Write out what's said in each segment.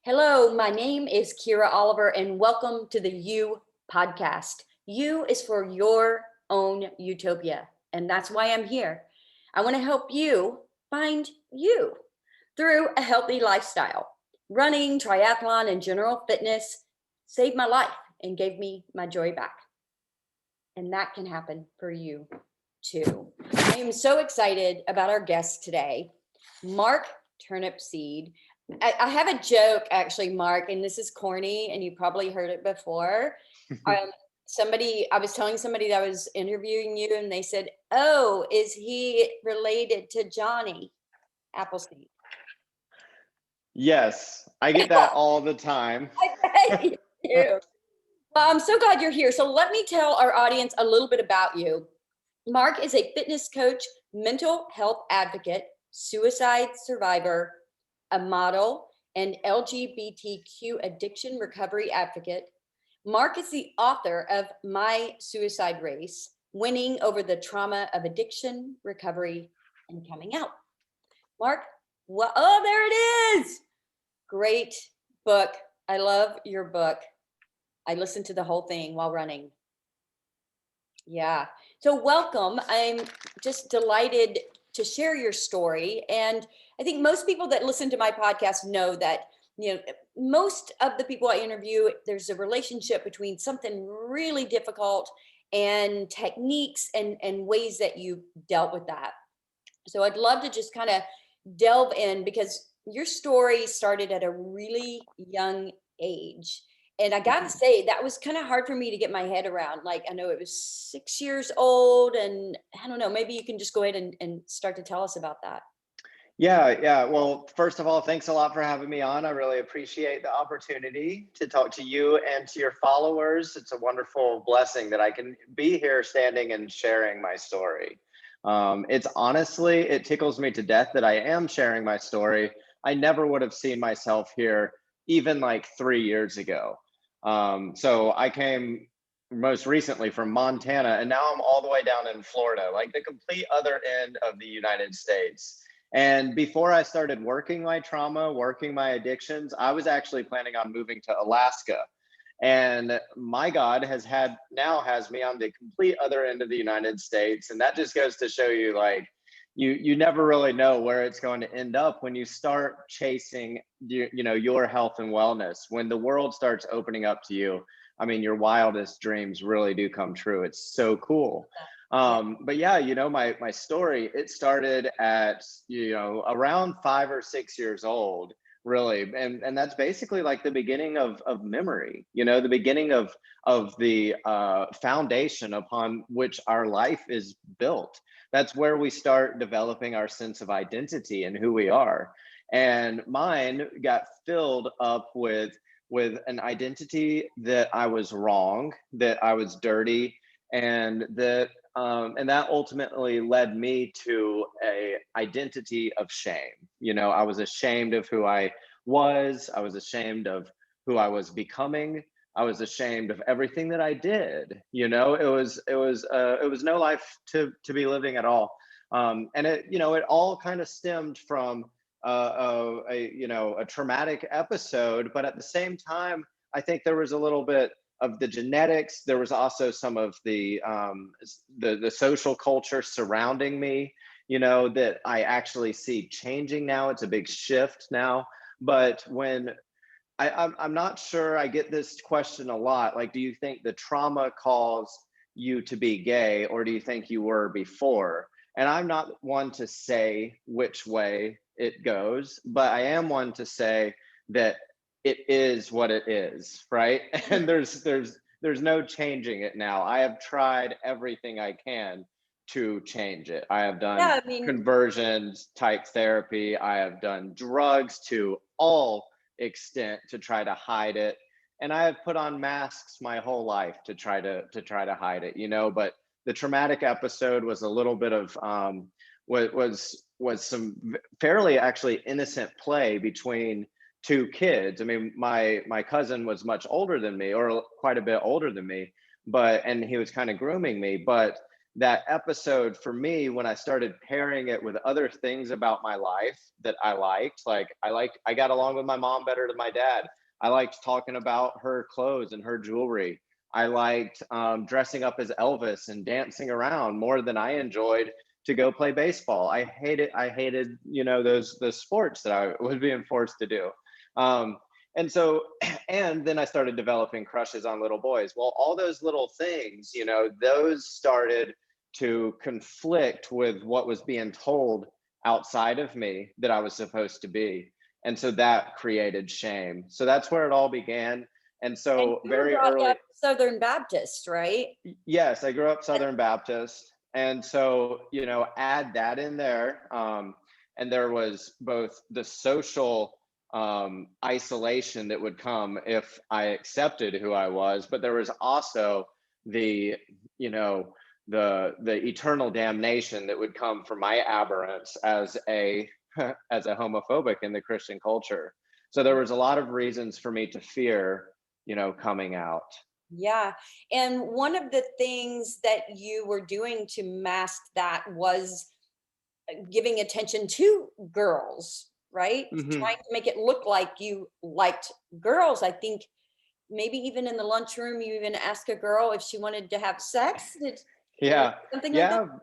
Hello, my name is Kyra Oliver, and welcome to the You podcast. You is for your own utopia, and that's why I'm here. I want to help you find you through a healthy lifestyle. Running, triathlon, and general fitness saved my life and gave me my joy back. And that can happen for you too. I am so excited about our guest today, Mark Turnipseed. I have a joke actually, Mark, and this is corny, and you probably heard it before. Um, I was telling somebody that I was interviewing you, and they said, "Oh, is he related to Johnny Appleseed?" Yes, I get that all the time. I bet you do. Well, I'm so glad you're here. So let me tell our audience a little bit about you. Mark is a fitness coach, mental health advocate, suicide survivor, a model, and LGBTQ addiction recovery advocate. Mark is the author of My Suicide Race, Winning Over the Trauma of Addiction, Recovery, and Coming Out. Mark, oh, there it is. Great book. I love your book. I listened to the whole thing while running. Yeah. So welcome. I'm just delighted to share your story. And I think most people that listen to my podcast know that, most of the people I interview, there's a relationship between something really difficult and techniques and ways that you dealt with that. So I'd love to just kind of delve in because your story started at a really young age. And I got to say, that was kind of hard for me to get my head around. Like, I know it was 6 years old, and I don't know, maybe you can just go ahead and start to tell us about that. Yeah. Well, first of all, thanks a lot for having me on. I really appreciate the opportunity to talk to you and to your followers. It's a wonderful blessing that I can be here standing and sharing my story. It's honestly, it tickles me to death that I am sharing my story. I never would have seen myself here even like 3 years ago. So I came most recently from Montana, and now I'm all the way down in Florida, like the complete other end of the United States. And before I started working my trauma, working my addictions, I was actually planning on moving to Alaska. And my God now has me on the complete other end of the United States. And that just goes to show you, like, you never really know where it's going to end up when you start chasing your health and wellness. When the world starts opening up to you, I mean, your wildest dreams really do come true. It's so cool. But yeah, my story, it started at, around 5 or 6 years old, really. And that's basically like the beginning of memory, the beginning of the foundation upon which our life is built. That's where we start developing our sense of identity and who we are. And mine got filled up with an identity that I was wrong, that I was dirty, and that ultimately led me to a identity of shame. I was ashamed of who I was. I was ashamed of who I was becoming. I was ashamed of everything that I did. It was no life to be living at all. And it all kind of stemmed from a traumatic episode, but at the same time, I think there was a little bit of the genetics. There was also some of the social culture surrounding me, that I actually see changing now. It's a big shift now. But when I'm not sure, I get this question a lot, like, do you think the trauma caused you to be gay, or do you think you were before? And I'm not one to say which way it goes, but I am one to say that it is what it is, right? And there's no changing it now. I have tried everything I can to change it. I have done conversions type therapy. I have done drugs to all extent to try to hide it. And I have put on masks my whole life to try to hide it, but the traumatic episode was a little bit of was some fairly actually innocent play between two kids. I mean, my cousin was much older than me, or quite a bit older than me, and he was kind of grooming me. But that episode for me, when I started pairing it with other things about my life that I liked, I got along with my mom better than my dad. I liked talking about her clothes and her jewelry. I liked dressing up as Elvis and dancing around more than I enjoyed to go play baseball. I hated, those sports that I was being forced to do. And so, and then I started developing crushes on little boys. Well, all those little things, those started to conflict with what was being told outside of me that I was supposed to be. And so that created shame. So that's where it all began. And And so you were very brought early, up Southern Baptist, right? yes, I grew up Southern Baptist. And so, add that in there. And there was both the social isolation that would come if I accepted who I was, but there was also the, the eternal damnation that would come from my aberrance as a as a homophobic in the Christian culture. So there was a lot of reasons for me to fear, coming out. Yeah. And one of the things that you were doing to mask that was giving attention to girls, right? Hmm. Trying to make it look like you liked girls. I think maybe even in the lunchroom, you even asked a girl if she wanted to have sex. Yeah, Something like that? yeah.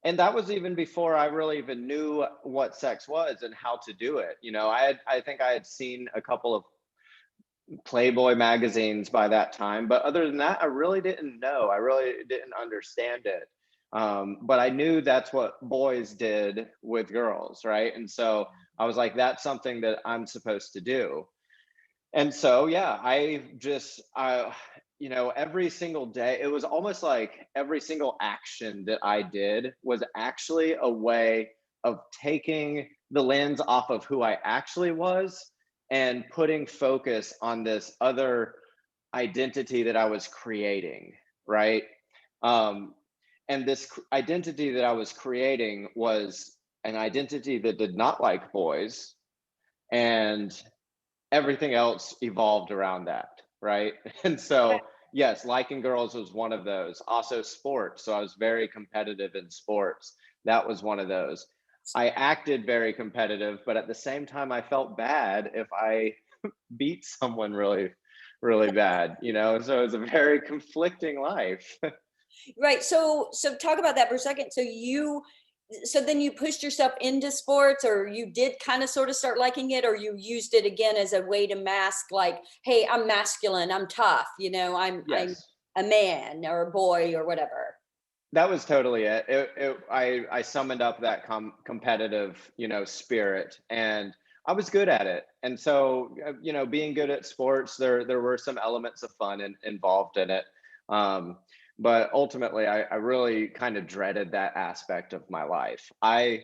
And that was even before I really even knew what sex was and how to do it. I think I had seen a couple of Playboy magazines by that time, but other than that, I really didn't know. I really didn't understand it. But I knew that's what boys did with girls, right? And so I was like, that's something that I'm supposed to do. And so, yeah, every single day, it was almost like every single action that I did was actually a way of taking the lens off of who I actually was and putting focus on this other identity that I was creating, right? Um, and this identity that I was creating was an identity that did not like boys, and everything else evolved around that, right? And so, yes, liking girls was one of those. Also, sports. So I was very competitive in sports. That was one of those. I acted very competitive, but at the same time, I felt bad if I beat someone really, really bad, So it was a very conflicting life. Right. So talk about that for a second. So then you pushed yourself into sports, or you did kind of sort of start liking it, or you used it again as a way to mask, like, hey, I'm masculine, I'm tough, I'm Yes. a man or a boy or whatever. That was totally it. I summoned up that competitive, spirit, and I was good at it. And so, being good at sports, there were some elements of fun involved in it. Um, but ultimately, I really kind of dreaded that aspect of my life. I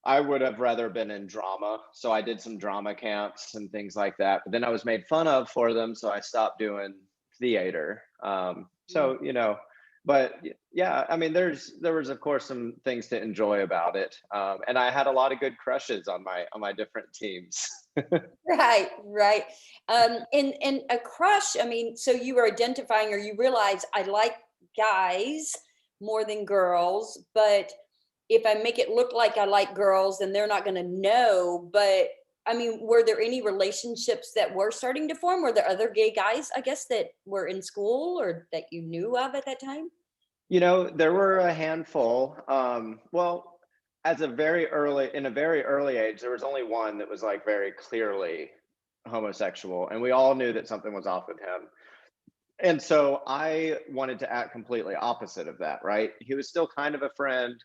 would have rather been in drama, so I did some drama camps and things like that. But then I was made fun of for them, so I stopped doing theater. Mm. But yeah, I mean, there was of course some things to enjoy about it, and I had a lot of good crushes on my different teams. Right, right. And a crush, I mean, so you were identifying, or you realize I like guys more than girls, but if I make it look like I like girls, then they're not going to know. But I mean, were there any relationships that were starting to form? Were there other gay guys, I guess, that were in school or that you knew of at that time? There were a handful. Well, in a very early age, there was only one that was like very clearly homosexual, and we all knew that something was off with him. And so I wanted to act completely opposite of that, right? He was still kind of a friend,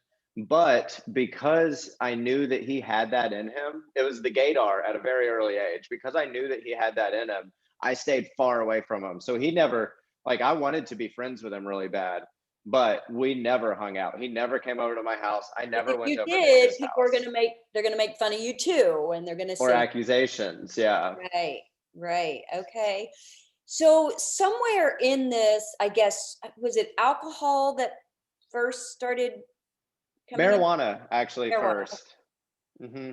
but because I knew that he had that in him, it was the gaydar at a very early age. Because I knew that he had that in him, I stayed far away from him. So he never, like, I wanted to be friends with him really bad, but we never hung out. He never came over to my house. I 'Cause never if went you over to did, his people are house. they're gonna make fun of you too, and they're gonna Or say, accusations. Yeah. right, right, okay. So somewhere in this, I guess, was it alcohol that first started coming in? Marijuana, actually, Marijuana. first. Hmm.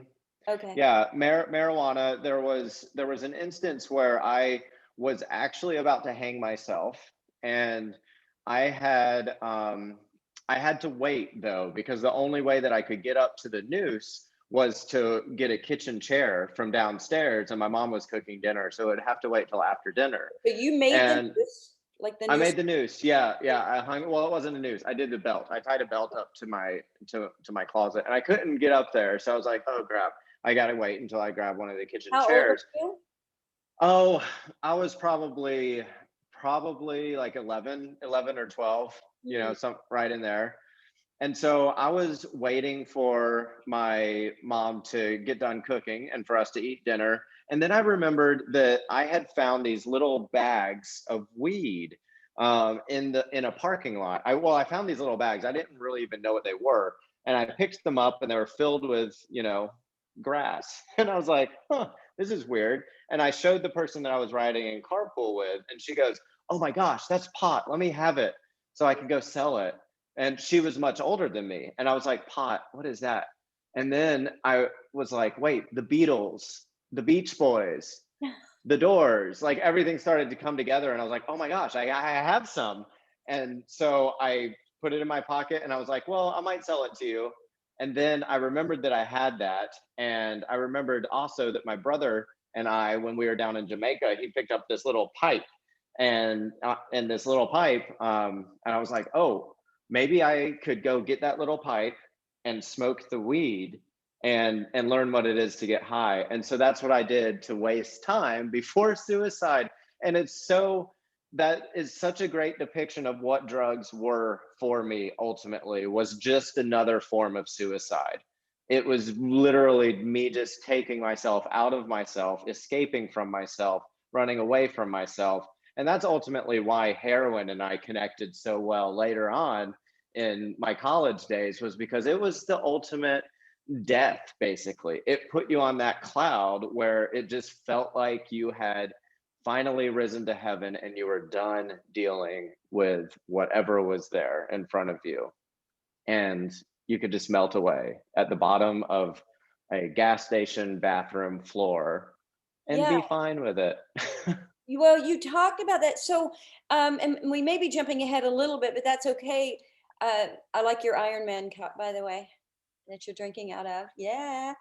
Okay. Yeah, marijuana. There was an instance where I was actually about to hang myself, and I had I had to wait though, because the only way that I could get up to the noose was to get a kitchen chair from downstairs, and my mom was cooking dinner, so I'd have to wait till after dinner. But you made the And noose, like the I noose. made the noose. Yeah, yeah. I hung. Well, it wasn't a noose. I did the belt. I tied a belt up to my closet, and I couldn't get up there. So I was like, "Oh crap! I gotta wait until I grab one of the kitchen How old are chairs." you? Oh, I was probably like 11 or 12. You know, Hmm. some right in there. And so I was waiting for my mom to get done cooking and for us to eat dinner. And then I remembered that I had found these little bags of weed in a parking lot. I found these little bags. I didn't really even know what they were, and I picked them up, and they were filled with grass. And I was like, "Huh, this is weird." And I showed the person that I was riding in carpool with, and she goes, "Oh my gosh, that's pot. Let me have it so I can go sell it." And she was much older than me. And I was like, "Pot, what is that?" And then I was like, "Wait, the Beatles, the Beach Boys, the Doors," like everything started to come together. And I was like, "Oh my gosh, I have some." And so I put it in my pocket and I was like, "Well, I might sell it to you." And then I remembered that I had that. And I remembered also that my brother and I, when we were down in Jamaica, he picked up this little pipe and this little pipe. And I was like, "Oh, maybe I could go get that little pipe and smoke the weed and learn what it is to get high." And so that's what I did to waste time before suicide. And that is such a great depiction of what drugs were for me. Ultimately was just another form of suicide. It was literally me just taking myself out of myself, escaping from myself, running away from myself. And that's ultimately why heroin and I connected so well later on in my college days, was because it was the ultimate death. Basically, it put you on that cloud where it just felt like you had finally risen to heaven and you were done dealing with whatever was there in front of you, and you could just melt away at the bottom of a gas station bathroom floor and Yeah. be fine with it. Well, you talked about that. So, and we may be jumping ahead a little bit, but that's okay. I like your Iron Man cup, by the way, that you're drinking out of. Yeah.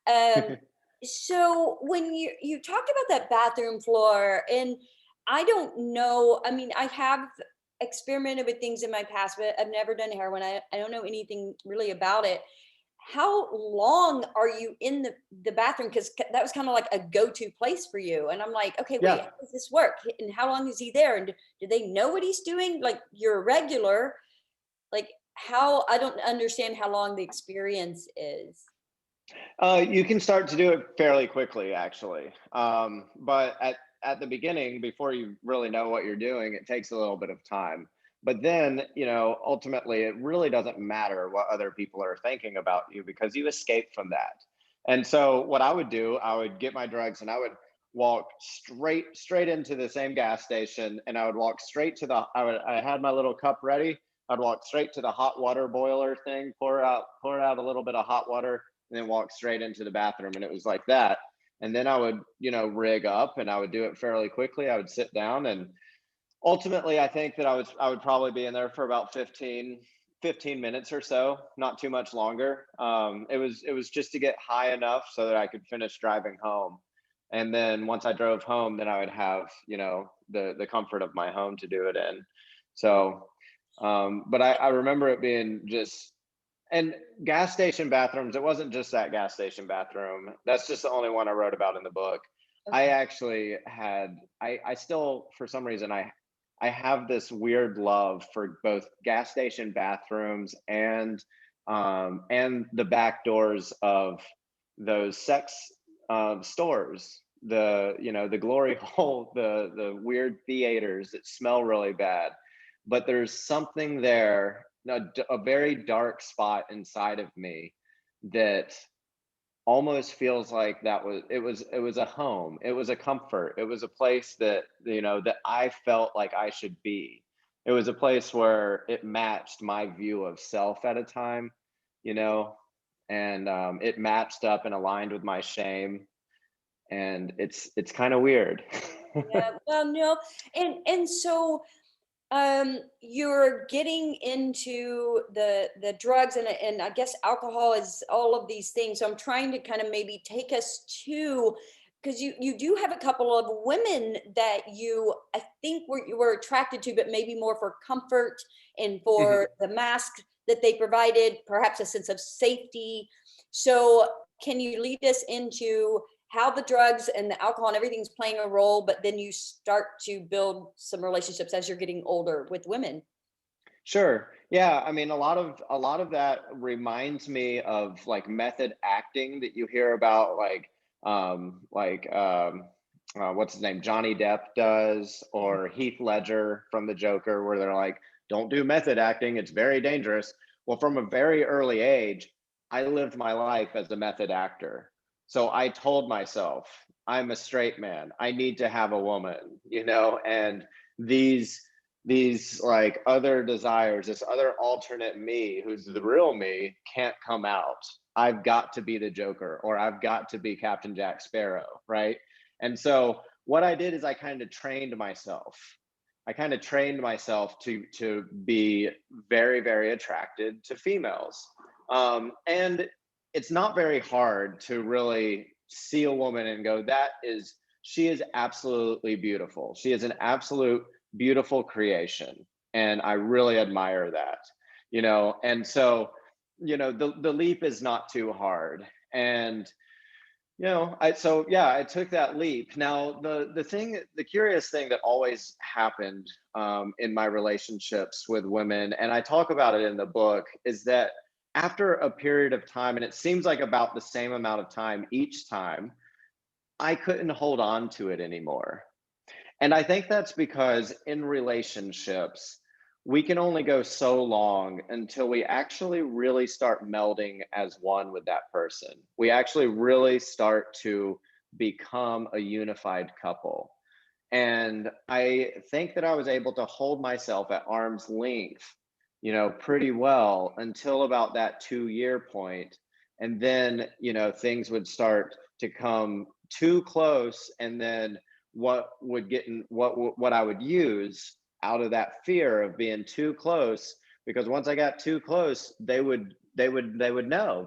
Um, so when you talked about that bathroom floor, and I don't know. I mean, I have experimented with things in my past, but I've never done heroin. I don't know anything really about it. How long are you in the bathroom? Because that was kind of like a go-to place for you. And I'm like, okay, wait, how Yeah. does this work? And how long is he there? And do they know what he's doing? Like you're a regular, like how I don't understand how long the experience is. You can start to do it fairly quickly, actually. But at the beginning, before you really know what you're doing, it takes a little bit of time. But then, ultimately, it really doesn't matter what other people are thinking about you because you escape from that. And so, what I would do, I would get my drugs and I would walk straight into the same gas station, and I would walk straight to I had my little cup ready. I'd walk straight to the hot water boiler thing, pour out a little bit of hot water, and then walk straight into the bathroom. And it was like that. And then I would, rig up, and I would do it fairly quickly. I would sit down, and ultimately I think that I would probably be in there for about 15 minutes or so, not too much longer. It was just to get high enough so that I could finish driving home. And then once I drove home, then I would have, the comfort of my home to do it in. So, but I remember it being just, and gas station bathrooms, it wasn't just that gas station bathroom. That's just the only one I wrote about in the book. I Okay. actually had, I still, for some reason, I have this weird love for both gas station bathrooms and the back doors of those sex stores, the glory hole, the weird theaters that smell really bad. But there's something there, a very dark spot inside of me that almost feels like it was a home, it was a comfort, it was a place that I felt like I should be. It was a place where it matched my view of self at a time, you know and it matched up and aligned with my shame, and it's kind of weird. Yeah. Well, no. And so You're getting into the drugs and I guess alcohol is all of these things. So I'm trying to kind of maybe take us to, because you do have a couple of women that I think you were attracted to, but maybe more for comfort and Mhm. for the mask that they provided, perhaps a sense of safety. So can you lead us into how the drugs and the alcohol and everything's playing a role, but then you start to build some relationships as you're getting older with women? Sure. Yeah. I mean, a lot of that reminds me of like method acting that you hear about, what's his name, Johnny Depp does, or Heath Ledger from the Joker, where they're like, "Don't do method acting; it's very dangerous." Well, from a very early age, I lived my life as a method actor. So I told myself, I'm a straight man. I need to have a woman, and these like other desires, this other alternate me who's the real me can't come out. I've got to be the Joker, or I've got to be Captain Jack Sparrow, right? And so what I did is I kind of trained myself. I kind of trained myself to be very, very attracted to females. And it's not very hard to really see a woman and go, she is absolutely beautiful. She is an absolute beautiful creation. And I really admire that, And so, the leap is not too hard. And, I took that leap. Now, the curious thing that always happened in my relationships with women, and I talk about it in the book, is that after a period of time, and it seems like about the same amount of time each time, I couldn't hold on to it anymore. And I think that's because in relationships, we can only go so long until we actually really start melding as one with that person. We actually really start to become a unified couple. And I think that I was able to hold myself at arm's length, pretty well until about that 2 year point. And then, things would start to come too close. And then what I would use out of that fear of being too close, because once I got too close, they would know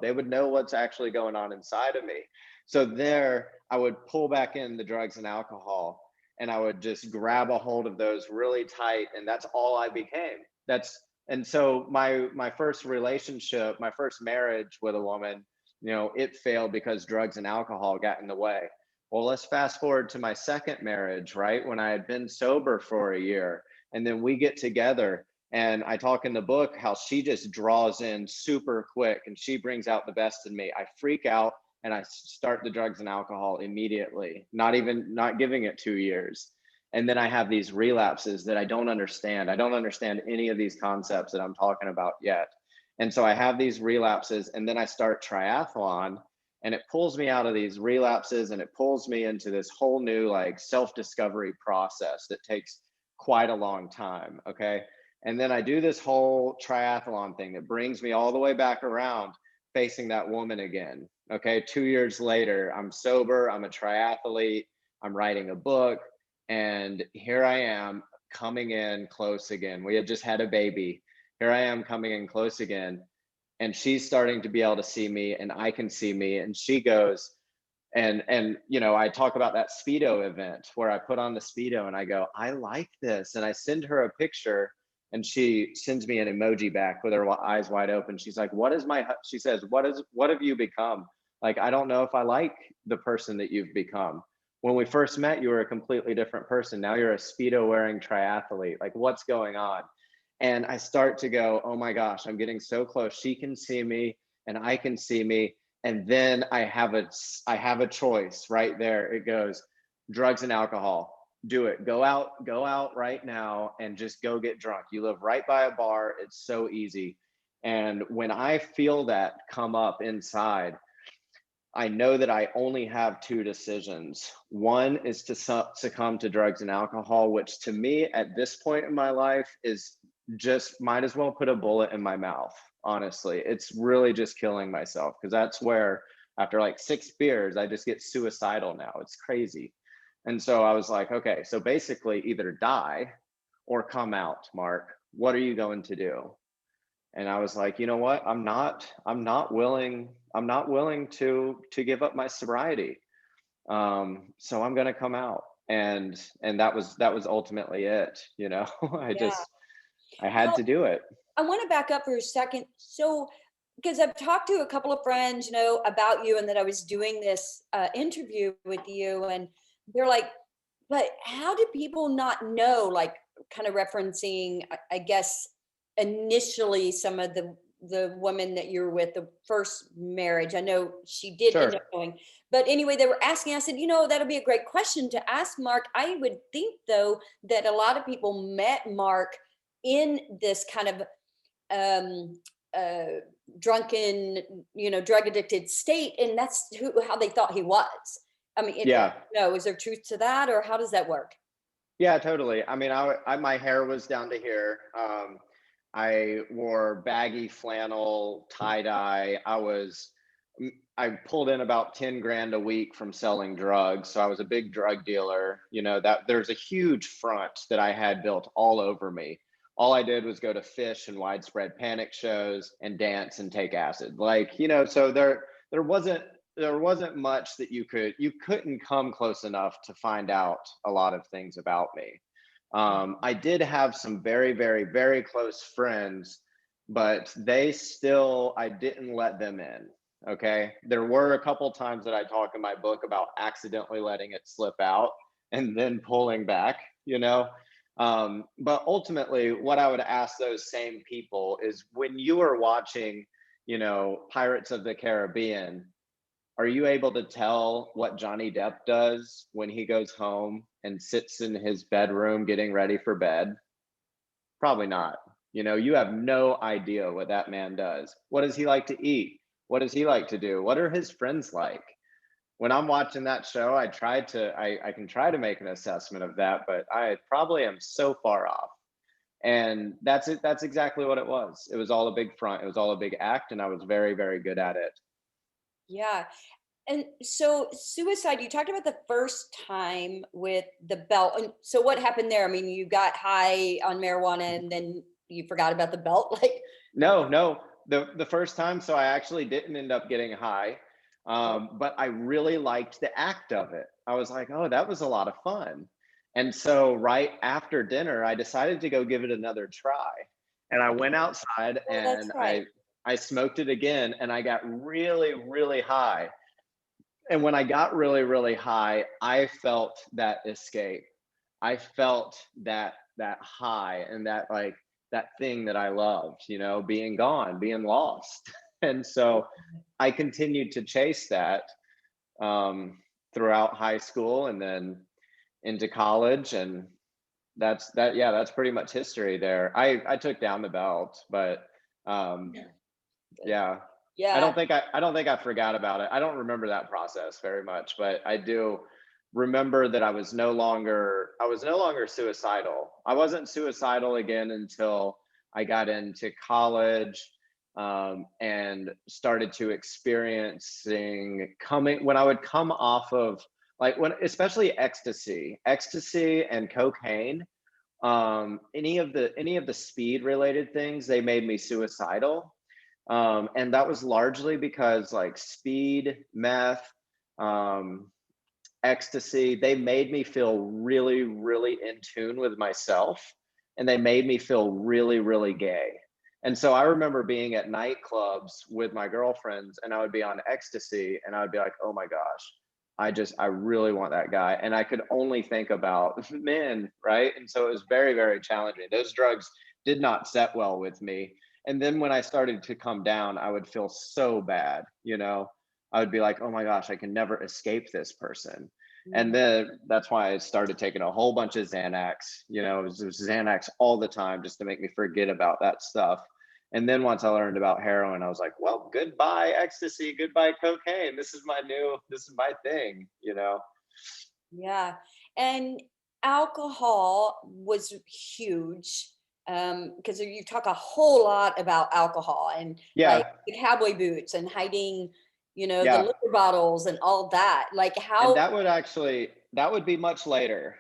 what's actually going on inside of me. So there I would pull back in the drugs and alcohol, and I would just grab a hold of those really tight, and that's all I became. That's And so my first relationship, my first marriage with a woman, it failed because drugs and alcohol got in the way. Well, let's fast forward to my second marriage, right? When I had been sober for a year, and then we get together, and I talk in the book how she just draws in super quick and she brings out the best in me. I freak out and I start the drugs and alcohol immediately, not giving it 2 years. And then I have these relapses that I don't understand. I don't understand any of these concepts that I'm talking about yet. And so I have these relapses, and then I start triathlon, and it pulls me out of these relapses, and it pulls me into this whole new like self-discovery process that takes quite a long time. Okay. And then I do this whole triathlon thing that brings me all the way back around, facing that woman again. Okay. 2 years later, I'm sober, I'm a triathlete, I'm writing a book, and here I am coming in close again. We had just had a baby. Here I am coming in close again, and she's starting to be able to see me, and I can see me. And she goes, I talk about that Speedo event where I put on the Speedo and I go, I like this. And I send her a picture, and she sends me an emoji back with her eyes wide open. She's like, she says, what have you become? Like, I don't know if I like the person that you've become. When we first met, you were a completely different person. Now you're a Speedo wearing triathlete. Like, what's going on? And I start to go, oh my gosh, I'm getting so close. She can see me and I can see me. And then I have a choice right there. It goes drugs and alcohol. Do it. Go out right now and just go get drunk. You live right by a bar. It's so easy. And when I feel that come up inside, I know that I only have two decisions. One is to succumb to drugs and alcohol, which to me at this point in my life is just might as well put a bullet in my mouth. Honestly, it's really just killing myself, because that's where after like 6 beers, I just get suicidal now. It's crazy. And so I was like, okay, so basically either die or come out, Mark? What are you going to do? And I was like, you know what? I'm not willing to give up my sobriety. So I'm going to come out. And that was ultimately it. I Yeah. just, I had Well, to do it. I want to back up for a second. So, because I've talked to a couple of friends, about you and that I was doing this interview with you, and they're like, but how did people not know, like, kind of referencing, I guess, initially some of the women that you were with, the first marriage. I know she did end up Sure. going, but anyway, they were asking. I said, that'll be a great question to ask Mark. I would think though that a lot of people met Mark in this kind of um uh drunken, drug addicted state, and that's how they thought he was. I mean, Yeah. no, is there truth to that, or how does that work? Yeah, totally. I mean, my hair was down to here. I wore baggy flannel, tie dye. I pulled in about 10 grand a week from selling drugs. So I was a big drug dealer. That there's a huge front that I had built all over me. All I did was go to Fish and Widespread Panic shows and dance and take acid. So there wasn't there wasn't much that you couldn't come close enough to find out a lot of things about me. I did have some very, very, very close friends, but I didn't let them in. Okay. There were a couple times that I talk in my book about accidentally letting it slip out and then pulling back, but ultimately, what I would ask those same people is, when you are watching, Pirates of the Caribbean, are you able to tell what Johnny Depp does when he goes home and sits in his bedroom getting ready for bed? Probably not. You have no idea what that man does. What does he like to eat? What does he like to do? What are his friends like? When I'm watching that show, I can try to make an assessment of that, but I probably am so far off. And that's it. That's exactly what it was. It was all a big front. It was all a big act, and I was very, very good at it. Yeah. And so suicide, you talked about the first time with the belt. And so what happened there? I mean, you got high on marijuana and then you forgot about the belt. Like, No, no. The first time, so I actually didn't end up getting high, but I really liked the act of it. I was like, oh, that was a lot of fun. And so right after dinner, I decided to go give it another try. And I went outside oh, that's and right. I smoked it again, and I got really, really high. And when I got really, really high, I felt that escape. I felt that high, and that thing that I loved, being gone, being lost. And so I continued to chase that throughout high school and then into college, and that's pretty much history there. I took down the belt, but um, yeah. Yeah. I don't think I forgot about it. I don't remember that process very much, but I do remember that I was no longer suicidal. I wasn't suicidal again until I got into college, and started to experiencing coming when I would come off of, like, when especially ecstasy and cocaine, any of the speed related things, they made me suicidal. And that was largely because, like, speed, meth, um, ecstasy, they made me feel really, really in tune with myself, and they made me feel really, really gay. And so I remember being at nightclubs with my girlfriends, and I would be on ecstasy, and I would be like, oh my gosh, I really want that guy. And I could only think about men, right? And so it was very, very challenging. Those drugs did not set well with me. And then when I started to come down, I would feel so bad, I would be like, oh my gosh, I can never escape this person. And Mhm. then that's why I started taking a whole bunch of Xanax. It was Xanax all the time just to make me forget about that stuff. And then once I learned about heroin, I was like, well, goodbye ecstasy, goodbye cocaine. This is my thing. Yeah. And alcohol was huge. Because you talk a whole lot about alcohol and like Yeah, the cowboy boots and hiding, the yeah. liquor bottles and all that. Like And how, that would be much later.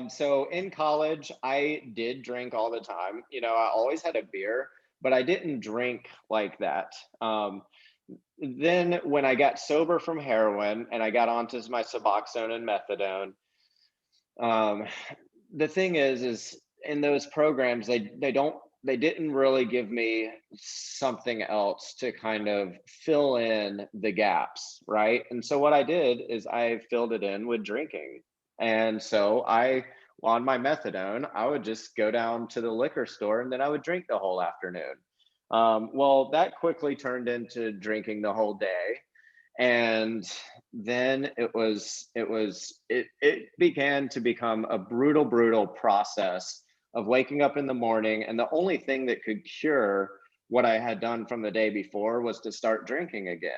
So in college, I did drink all the time. You know, I always had a beer, but I didn't drink like that. Then when I got sober from heroin and I got onto my Suboxone and methadone, um, the thing is in those programs they didn't really give me something else to kind of fill in the gaps, right? And so what I did is I filled it in with drinking. And so I on my methadone, I would just go down to the liquor store and then I would drink the whole afternoon. Well, that quickly turned into drinking the whole day, and then it began to become a brutal process of waking up in the morning, and the only thing that could cure what I had done from the day before was to start drinking again.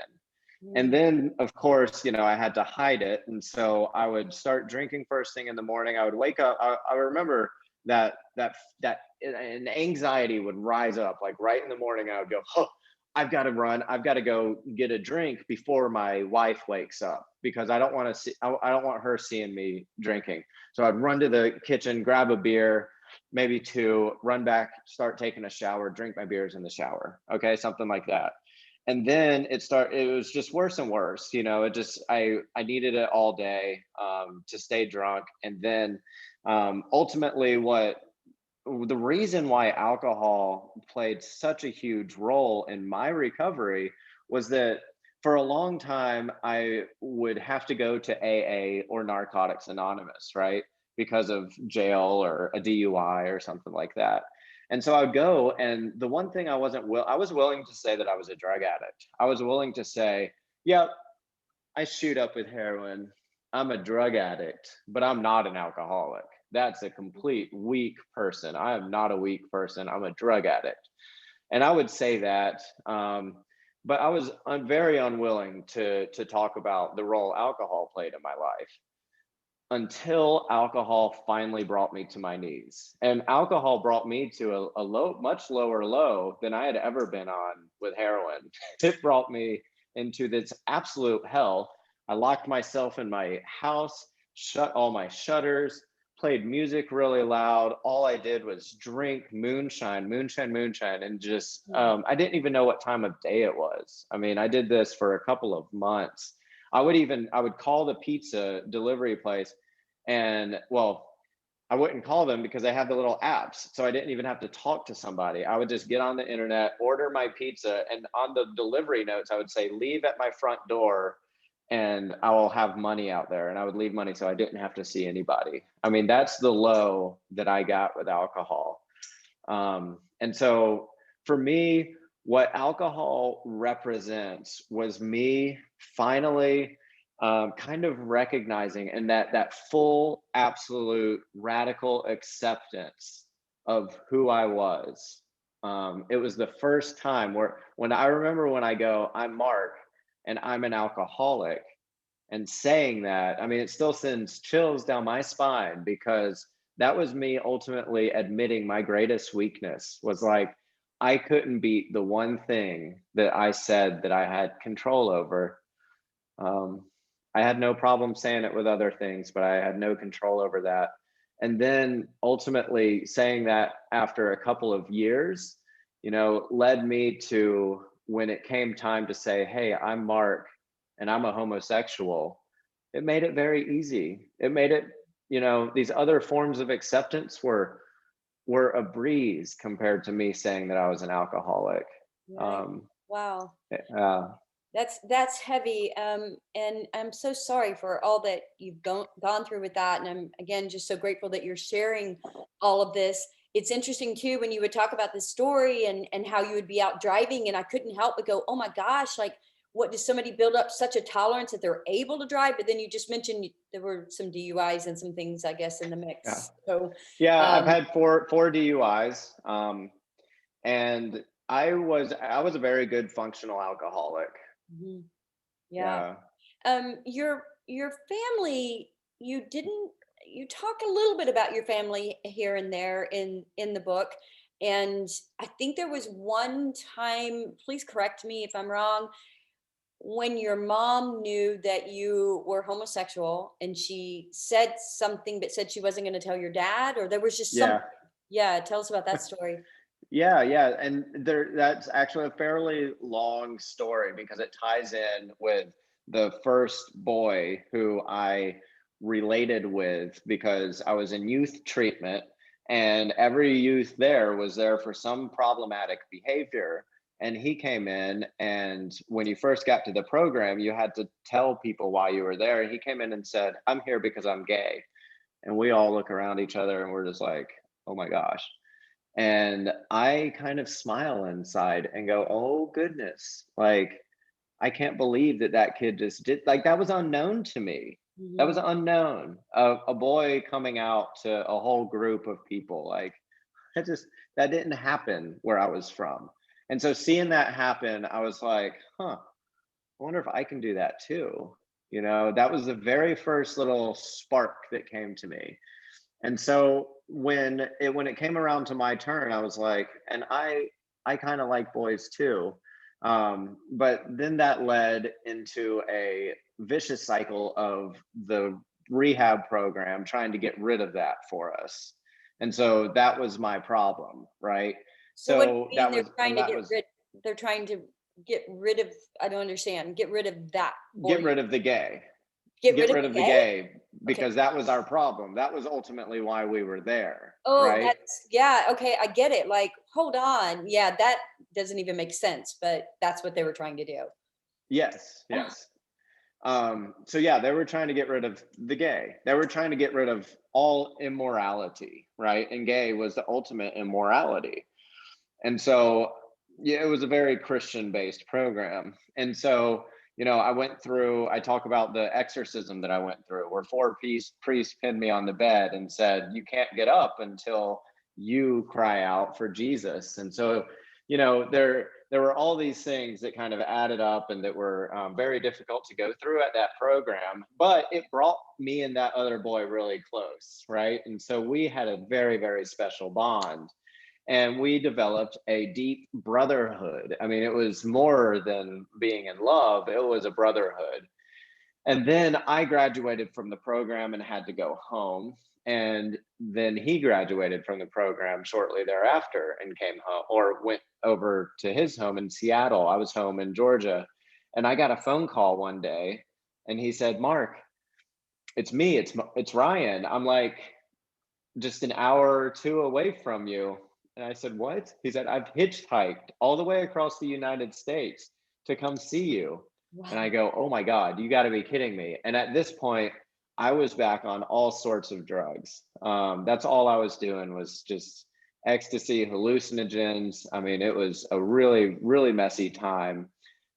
And Mm. then of course, you know, I had to hide it, and so I would start drinking first thing in the morning. I would wake up, I remember that an anxiety would rise up like right in the morning. I would go, oh, I've got to run. I've got to go get a drink before my wife wakes up because I don't want to see. I don't want her seeing me drinking. So I'd run to the kitchen, grab a beer, maybe two, run back, start taking a shower, drink my beers in the shower. Okay, something like that. And then it was just worse and worse. You know, it just I needed it all day to stay drunk. And then ultimately, what the reason why alcohol played such a huge role in my recovery was that for a long time I would have to go to AA or Narcotics Anonymous, right? Because of jail or a DUI or something like that. And so I would go, and the one thing I was willing to say that I was a drug addict. I was willing to say, "Yep, I shoot up with heroin. I'm a drug addict, but I'm not an alcoholic. That's a complete weak person. I am not a weak person. I'm a drug addict." And I would say that, but I'm very unwilling to talk about the role alcohol played in my life until alcohol finally brought me to my knees. And alcohol brought me to a low, much lower low than I had ever been on with heroin. It brought me into this absolute hell. I locked myself in my house, shut all my shutters, played music really loud. All I did was drink moonshine, and just, Mm. I didn't even know what time of day it was. I mean, I did this for a couple of months. I would call the pizza delivery place, and well, I wouldn't call them because they have the little apps. So I didn't even have to talk to somebody. I would just get on the internet, order my pizza, and on the delivery notes, I would say, leave at my front door and I will have money out there. And I would leave money so I didn't have to see anybody. I mean, that's the low that I got with alcohol. And so for me, what alcohol represents was me finally kind of recognizing, and that full, absolute, radical acceptance of who I was. It was the first time where when I remember when I go, I'm Mark and I'm an alcoholic, and saying that, I mean, it still sends chills down my spine because that was me ultimately admitting my greatest weakness was like, I couldn't beat the one thing that I said that I had control over. Um, I had no problem saying it with other things, but I had no control over that. And then ultimately saying that after a couple of years, you know, led me to when it came time to say, hey, I'm Mark and I'm a homosexual. It made it very easy. It made it, you know, these other forms of acceptance were a breeze compared to me saying that I was an alcoholic. Right. Um, Wow. uh, That's heavy. And I'm so sorry for all that you've gone through with that. And I'm again just so grateful that you're sharing all of this. It's interesting too when you would talk about this story and how you would be out driving, and I couldn't help but go, oh my gosh, like what does somebody build up such a tolerance that they're able to drive? But then you just mentioned there were some DUIs and some things, I guess, in the yeah. mix. So Yeah, I've um, had four DUIs, and I was a very good functional alcoholic. mhm, yeah. Yeah, Your family, you talk a little bit about your family here and there in the book, and I think there was one time, please correct me if I'm wrong, when your mom knew that you were homosexual and she said something but said she wasn't going to tell your dad, or there was just something? Yeah. Yeah, tell us about that story. Yeah, and that's actually a fairly long story because it ties in with the first boy who I related with because I was in youth treatment, and every youth there was there for some problematic behavior. And he came in, and when you first got to the program, you had to tell people why you were there. He came in and said, "I'm here because I'm gay." And we all look around each other and we're just like, "Oh my gosh." And I kind of smile inside and go, "Oh goodness, like I can't believe that that kid just did, like, that was unknown to me. That was Mhm. unknown. A boy coming out to a whole group of people, like that just, that didn't happen where I was from." And so seeing that happen, I was like, "Huh, I wonder if I can do that too." That was the very first little spark that came to me. And so when it came around to my turn, I was like, and I kind of like boys too. But then that led into a vicious cycle of the rehab program trying to get rid of that for us. And so that was my problem, right? So what do you So mean that they're was, trying and to that get was rid they're trying to get rid of, I don't understand. Get rid of that for get you. rid of the gay. Get rid Get of rid the of the gay? gay Okay. because that was our problem. That was ultimately why we were there, Oh, right? that's, yeah, okay, I get it. Like, hold on. Yeah, that doesn't even make sense, but that's what they were trying to do. Yes, yes. So yeah, they were trying to get rid of the gay. They were trying to get rid of all immorality, right? And gay was the ultimate immorality. And so yeah, it was a very Christian based program. And so, I talk about the exorcism that I went through where priests pinned me on the bed and said, "You can't get up until you cry out for Jesus." And so, there were all these things that kind of added up and that were very difficult to go through at that program, but it brought me and that other boy really close, right? And so we had a very, very special bond, and we developed a deep brotherhood. I mean, it was more than being in love, it was a brotherhood. And then I graduated from the program and had to go home. And then he graduated from the program shortly thereafter and came home, or went over to his home in Seattle. I was home in Georgia. And I got a phone call one day, and he said, "Mark, it's me, it's Ryan. I'm like just an hour or two away from you." And I said, "What?" He said, "I've hitchhiked all the way across the United States to come see you." And I Wow. go, "Oh my God, you got to be kidding me." And at this point, I was back on all sorts of drugs. That's all I was doing was just ecstasy, hallucinogens. I mean, it was a really, really messy time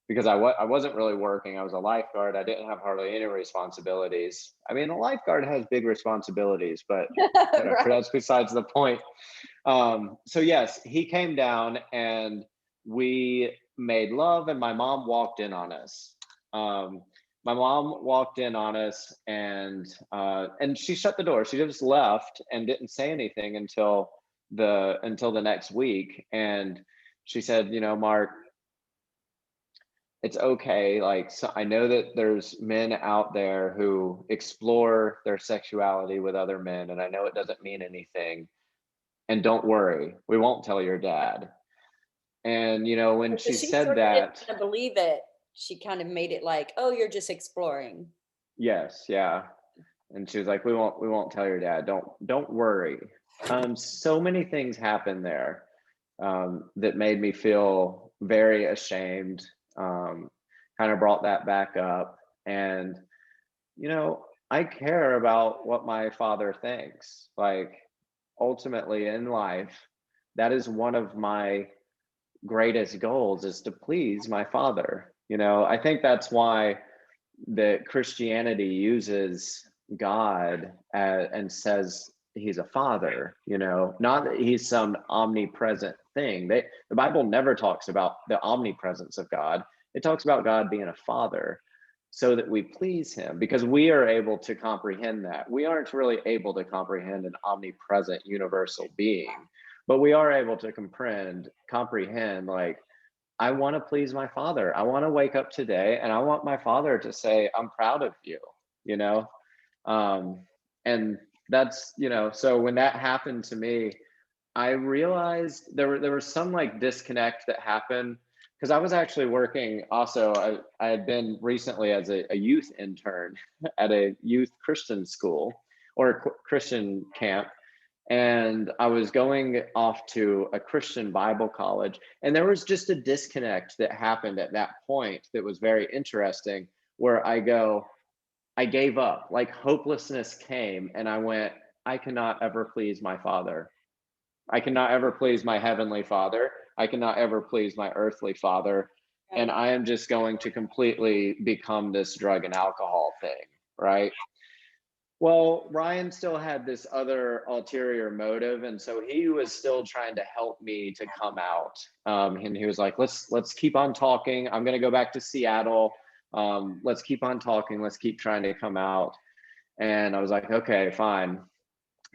because I wasn't really working. I was a lifeguard. I didn't have hardly any responsibilities. I mean, a lifeguard has big responsibilities, but whatever, Right. that's besides the point. So yes, he came down and we made love, and my mom walked in on us. My mom walked in on us, and she shut the door. She just left and didn't say anything until the next week. And she said, "Mark, it's okay. Like, so I know that there's men out there who explore their sexuality with other men, and I know it doesn't mean anything. And don't worry, we won't tell your dad." And when So she she said sort of didn't that, want to believe it. She kind of made it like, oh, you're just exploring. yes, yeah. And she was like, "We won't tell your dad. Don't worry." So many things happened there that made me feel very ashamed. Um, Kind of brought that back up, and I care about what my father thinks. Like, ultimately in life, that is one of my greatest goals, is to please my father. I think that's why that Christianity uses God and says he's a father, not that he's some omnipresent thing. The Bible never talks about the omnipresence of God. It talks about God being a father so that we please him, because we are able to comprehend that. We aren't really able to comprehend an omnipresent universal being, but we are able to comprehend like I want to please my father. I want to wake up today and I want my father to say, I'm proud of you, you know? And that's, so when that happened to me, I realized there was some like disconnect that happened because I was actually working also. I had been recently as a youth intern at a youth Christian school or a Christian camp, and I was going off to a Christian Bible college, and there was just a disconnect that happened at that point that was very interesting. Where I gave up, like hopelessness came, and I went, I cannot ever please my father. I cannot ever please my heavenly father. I cannot ever please my earthly father. And Right. I am just going to completely become this drug and alcohol thing, right? Well, Ryan still had this other ulterior motive, and so he was still trying to help me to come out. And he was like, "Let's keep on talking. I'm going to go back to Seattle. Let's keep on talking. Let's keep trying to come out." And I was like, "Okay, fine."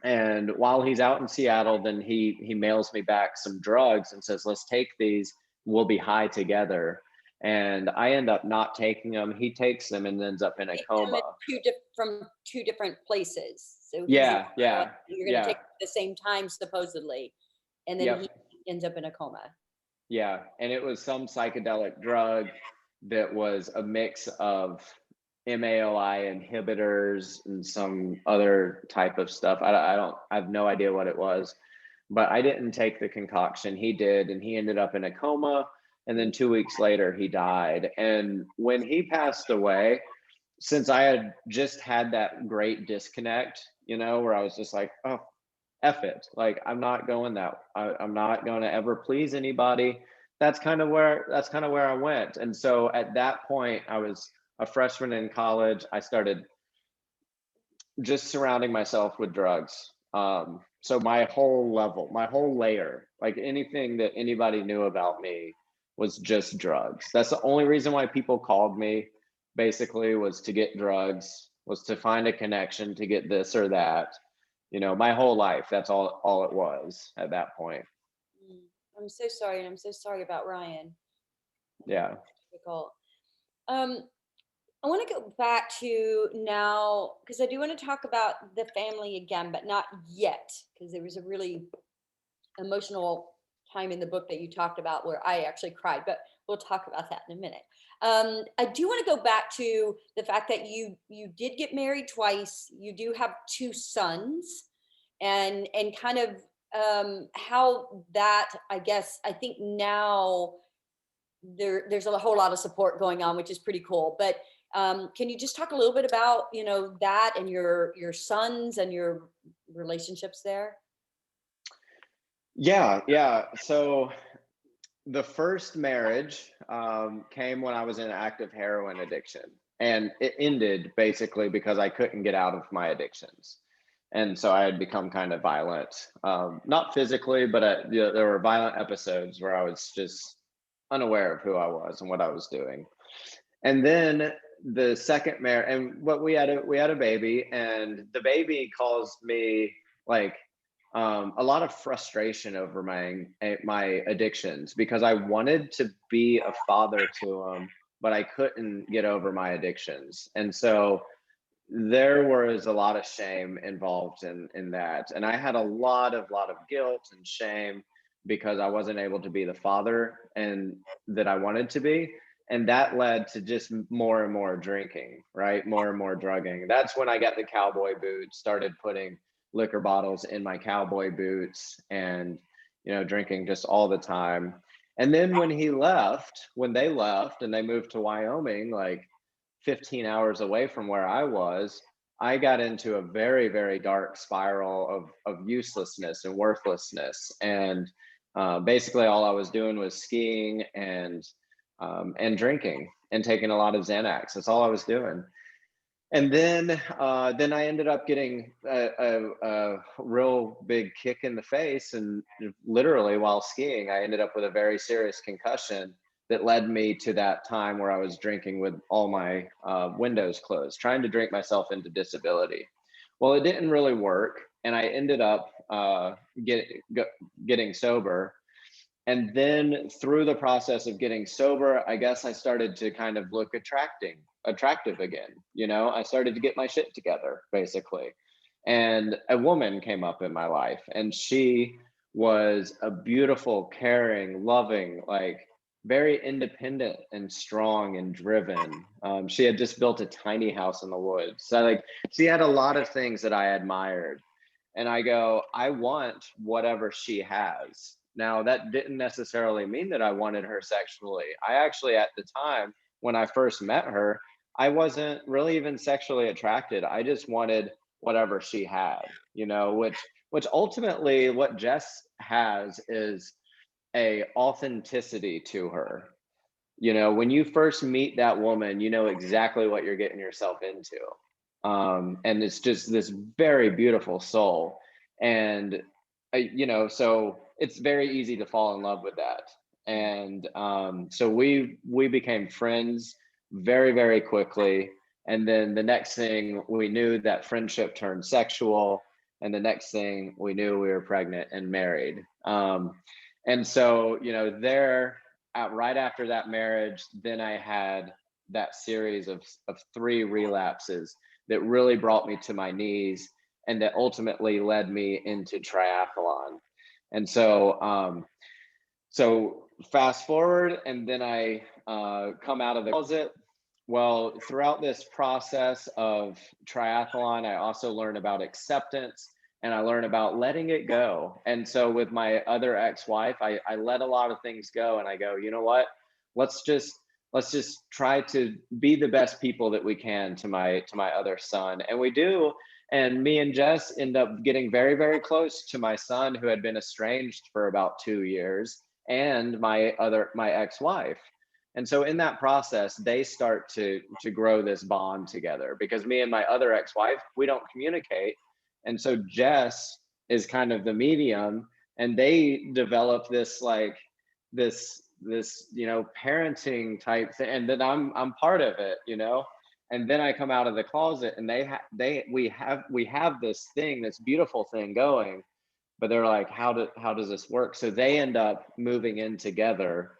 And while he's out in Seattle, then he mails me back some drugs and says, "Let's take these. We'll be high together." And I end up not taking them. He takes them and ends up in a Take them in coma. from two different places. So he's in Yeah, one, yeah, you're going to take yeah, it at the same time, supposedly, and then he yep, ends up in a coma. yeah. And it was some psychedelic drug that was a mix of MAOI inhibitors and some other type of stuff. I have no idea what it was, but I didn't take the concoction. He did, and he ended up in a coma. And then 2 weeks later, he died. And when he passed away, since I had just had that great disconnect, where I was just like, oh, F it. Like, I'm not going I'm not going to ever please anybody. That's kind of where I went. And so at that point, I was a freshman in college. I started just surrounding myself with drugs. So my whole layer, like anything that anybody knew about me was just drugs. That's the only reason why people called me, basically, was to get drugs, was to find a connection to get this or that. My whole life, that's all it was at that point. Mm. I'm so sorry, and I'm so sorry about Ryan. I know Yeah. it's difficult. Um, I want to go back to now because I do want to talk about the family again, but not yet because there was a really emotional time in the book that you talked about where I actually cried, but we'll talk about that in a minute. I do want to go back to the fact that you did get married twice. You do have two sons, and kind of how that, I guess, I think now there's a whole lot of support going on, which is pretty cool. But can you just talk a little bit about that and your sons and your relationships there? Yeah, yeah. So the first marriage came when I was in active heroin addiction, and it ended basically because I couldn't get out of my addictions, and so I had become kind of violent, not physically, but there were violent episodes where I was just unaware of who I was and what I was doing. And then the second marriage, and what we had a baby, and the baby caused me like a lot of frustration over my addictions because I wanted to be a father to him, but I couldn't get over my addictions, and so there was a lot of shame involved in that, and I had a lot of guilt and shame because I wasn't able to be the father and that I wanted to be, and that led to just more and more drinking, right? More and more drugging. That's when I got the cowboy boots, started putting liquor bottles in my cowboy boots, and drinking just all the time. And then when they left and they moved to Wyoming, like 15 hours away from where I was, I got into a very, very dark spiral of uselessness and worthlessness. And basically, all I was doing was skiing and drinking and taking a lot of Xanax. That's all I was doing. And then I ended up getting a real big kick in the face, and literally while skiing, I ended up with a very serious concussion that led me to that time where I was drinking with all my windows closed, trying to drink myself into disability. Well, it didn't really work, and I ended up getting sober. And then through the process of getting sober, I guess I started to kind of look attractive again. You know, I started to get my shit together, basically. And a woman came up in my life, and she was a beautiful, caring, loving, like very independent and strong and driven. She had just built a tiny house in the woods. So like she had a lot of things that I admired. And I go, I want whatever she has. Now, that didn't necessarily mean that I wanted her sexually. I actually, at the time when I first met her, I wasn't really even sexually attracted. I just wanted whatever she had, you know, which ultimately what Jess has is a authenticity to her. You know, when you first meet that woman, you know exactly what you're getting yourself into. And it's just this very beautiful soul. And, you know, so it's very easy to fall in love with that. And so we became friends very, very quickly. And then the next thing we knew, that friendship turned sexual. And the next thing we knew, we were pregnant and married. And so, you know, right after that marriage, then I had that series of 3 relapses that really brought me to my knees and that ultimately led me into triathlon. And so fast forward, and then I come out of the closet. Well, throughout this process of triathlon, I also learned about acceptance, and I learned about letting it go. And so with my other ex-wife, I let a lot of things go, and I go, you know what? Let's just try to be the best people that we can to my other son. And we do. And me and Jess end up getting very, very close to my son, who had been estranged for about 2 years, and my ex-wife. And so in that process, they start to grow this bond together, because me and my other ex-wife, we don't communicate. And so Jess is kind of the medium, and they develop this like this you know, parenting type thing, and then I'm part of it, you know. And then I come out of the closet, and we have this thing, this beautiful thing going, but they're like, how does this work? So they end up moving in together